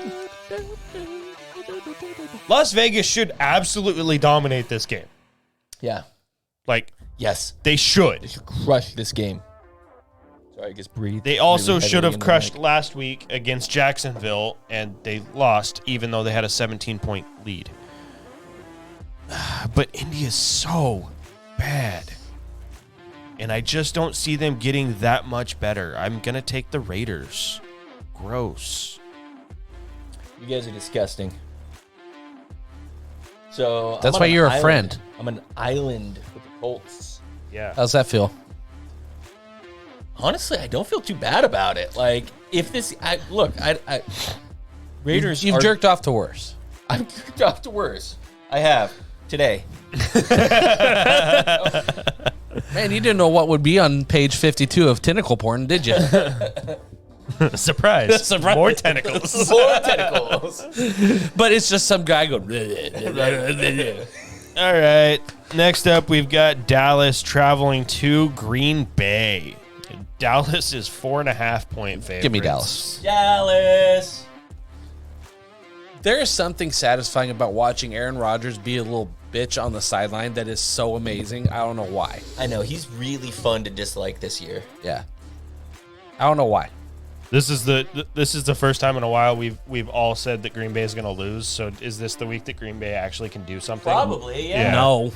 Las Vegas should absolutely dominate this game. Yeah. Like Yes. they should. They should crush this game. Sorry, I just breathe. They also really should heavily have into the crushed mic. last week against Jacksonville, and they lost, even though they had a 17-point lead. But Indy is so bad. and I just don't see them getting that much better. I'm going to take the Raiders. Gross. You guys are disgusting. So That's I'm why on you're an a island. friend. I'm an island with the Colts. Yeah. How's that feel? Honestly, I don't feel too bad about it. Like, if this, Raiders. You've are, jerked off to worse. I've jerked off to worse. I have today. Man, you didn't know what would be on page 52 of Tentacle Porn, did you? Surprise. Surprise. More tentacles. More tentacles. But it's just some guy going. All right. Next up, we've got Dallas traveling to Green Bay. Dallas is 4.5-point favorite. Give me Dallas. Dallas. There is something satisfying about watching Aaron Rodgers be a little bitch on the sideline that is so amazing. I don't know why. I know he's really fun to dislike this year. Yeah. I don't know why. This is the first time in a while we've all said that Green Bay is going to lose. So is this the week that Green Bay actually can do something? Probably, yeah. No.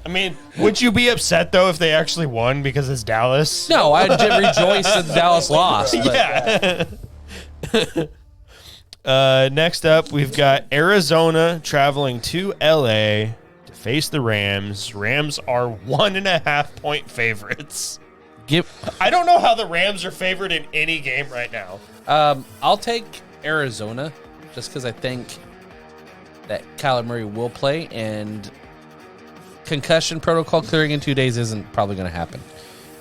I mean, would you be upset though if they actually won because it's Dallas? No, I did rejoice that Dallas lost. But Yeah. Next up, we've got Arizona traveling to LA to face the Rams. Rams are 1.5-point favorites. I don't know how the Rams are favored in any game right now. I'll take Arizona just because I think that Kyler Murray will play, and concussion protocol clearing in 2 days isn't probably going to happen.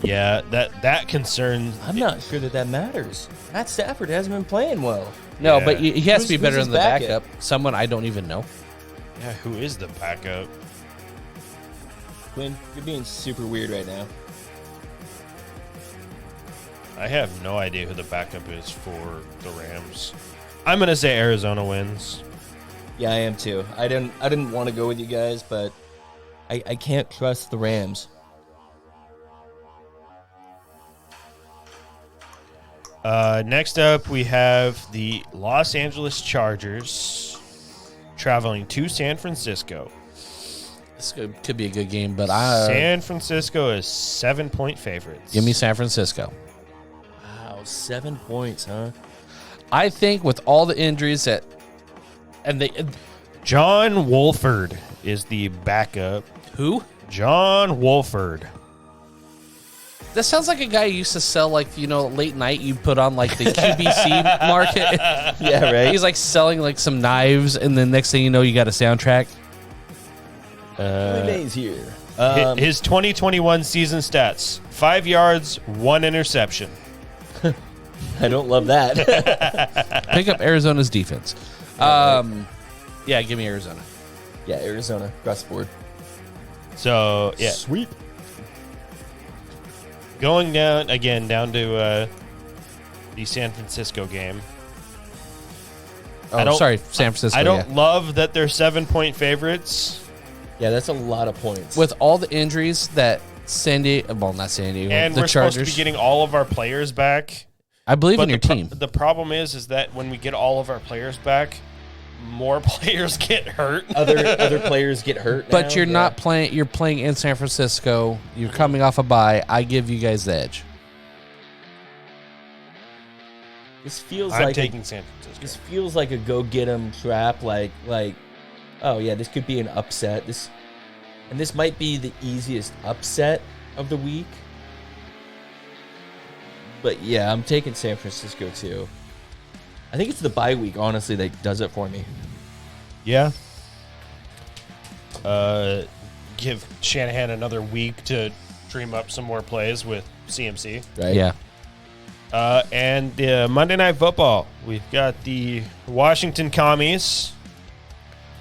Yeah, that concerns. I'm not sure that matters. Matt Stafford hasn't been playing well. No, Yeah. but he has to be Who's better his than the backup? backup. Someone I don't even know. Yeah, who is the backup? Quinn, you're being super weird right now. I have no idea who the backup is for the Rams. I'm gonna say Arizona wins. Yeah, I am too. I didn't want to go with you guys, but I can't trust the Rams. Next up, we have the Los Angeles Chargers traveling to San Francisco. This could be a good game, but San Francisco is 7-point favorites. give me San Francisco. Wow, 7 points, huh? I think with all the injuries John Wolford is the backup. who? John Wolford. That sounds like a guy who used to sell, like, late night you put on, like, the QVC market. Yeah, right. He's, like, selling, like, some knives, and then next thing you know, you got a soundtrack. Days here. His 2021 season stats: 5 yards, 1 interception. I don't love that. Pick up Arizona's defense. Yeah, give me Arizona. Yeah, Arizona across the board. So, yeah. Sweep. Going down to the San Francisco game. Oh, sorry, San Francisco. I don't love that they're 7-point favorites. Yeah, that's a lot of points. With all the injuries that not San Diego, And the we're Chargers. supposed to be getting all of our players back. I believe in But your team. the problem is that when we get all of our players back, more players get hurt. other players get hurt. But now? you're Yeah. not playing. You're playing in San Francisco. You're coming off a bye. I give you guys the edge. This feels I'm like taking San Francisco. this feels like a go get 'em trap. Like, oh yeah, this could be an upset. This might be the easiest upset of the week. But yeah, I'm taking San Francisco too. I think it's the bye week, honestly, that does it for me. Yeah. Give Shanahan another week to dream up some more plays with CMC. Right? Yeah. And Monday Night Football, we've got the Washington Commies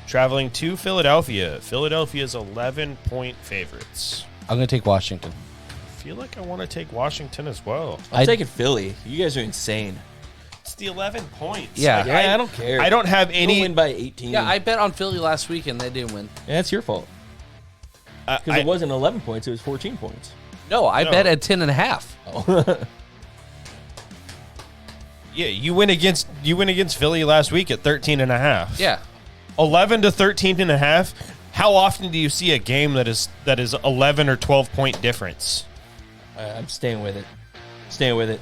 traveling to Philadelphia. Philadelphia's 11-point favorites. I'm gonna take Washington. I feel like I want to take Washington as well. I'm taking Philly. You guys are insane. It's the 11 points. Yeah. Like, Yeah, I don't care. I don't have We'll any. win by 18. Yeah, I bet on Philly last week and they didn't win. Yeah, it's your fault. Because it wasn't 11 points, it was 14 points. No, I No. bet at 10.5. Oh. Yeah, you went against Philly last week at 13.5. Yeah. 11 to 13.5. How often do you see a game that is 11 or 12 point difference? I'm staying with it. Staying with it.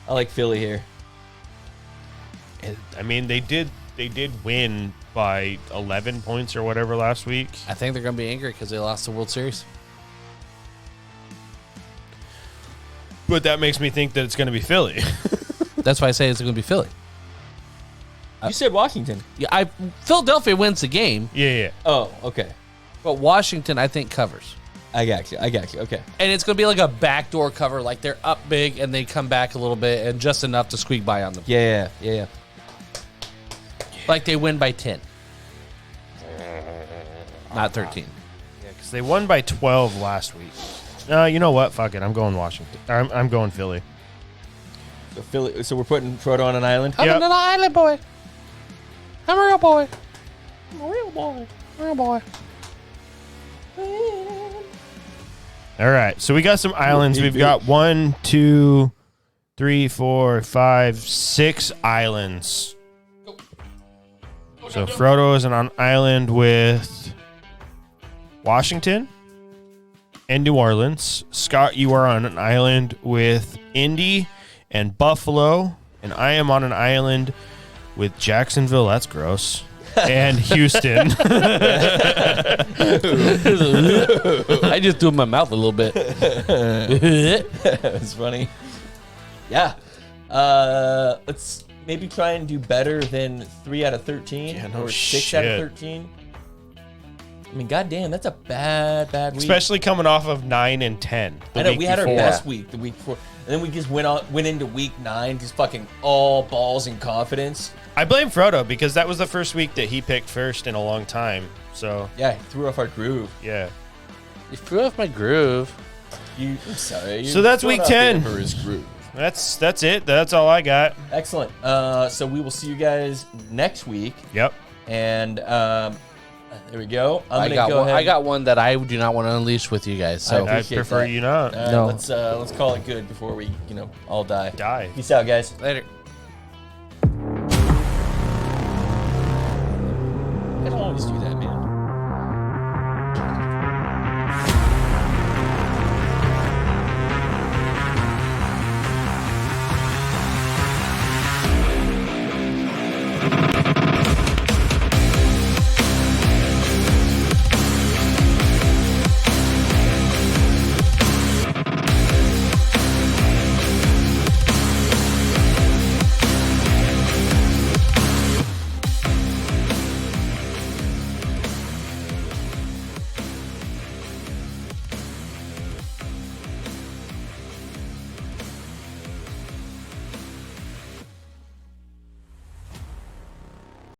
I like Philly here. I mean, they did win by 11 points or whatever last week. I think they're going to be angry because they lost the World Series. But that makes me think that it's going to be Philly. That's why I say it's going to be Philly. You said Washington. Yeah, Philadelphia wins the game, Yeah. Oh, okay. but Washington, I think, covers. I got you. Okay. And it's going to be like a backdoor cover. Like they're up big and they come back a little bit and just enough to squeak by on them. Yeah. Like they win by 10. Not 13. Yeah, because they won by 12 last week. You know what? Fuck it. I'm going Washington. I'm going Philly. So Philly. So we're putting Frodo on an island. I'm Yep. an island boy. I'm a real boy. I'm a real boy. Real boy. All right. So we got some islands. We've got 1, 2, 3, 4, 5, 6 islands. So Frodo is on an island with Washington and New Orleans. Scott, you are on an island with Indy and Buffalo. And I am on an island with Jacksonville. That's gross. And Houston. I just do it in my mouth a little bit. That's funny. Yeah. Let's maybe try and do better than 3 out of 13 Yeah, no or 6 out of shit. 13. I mean, goddamn, that's a bad week. Especially coming off of 9 and 10. I know, we had our before. best week the week before. And then we just went into week 9 just fucking all balls and confidence. I blame Frodo because that was the first week that he picked first in a long time. So, Yeah, he threw off our groove. yeah. You threw off my groove. I'm sorry. So that's week 10. His groove. That's it. That's all I got. Excellent. So we will see you guys next week. Yep. And there we go. I'm I gonna go ahead. I got one that I do not want to unleash with you guys. So I appreciate prefer that. you not. No. Let's call it good before we all die. Die. Peace out, guys. later. I don't always do that, man.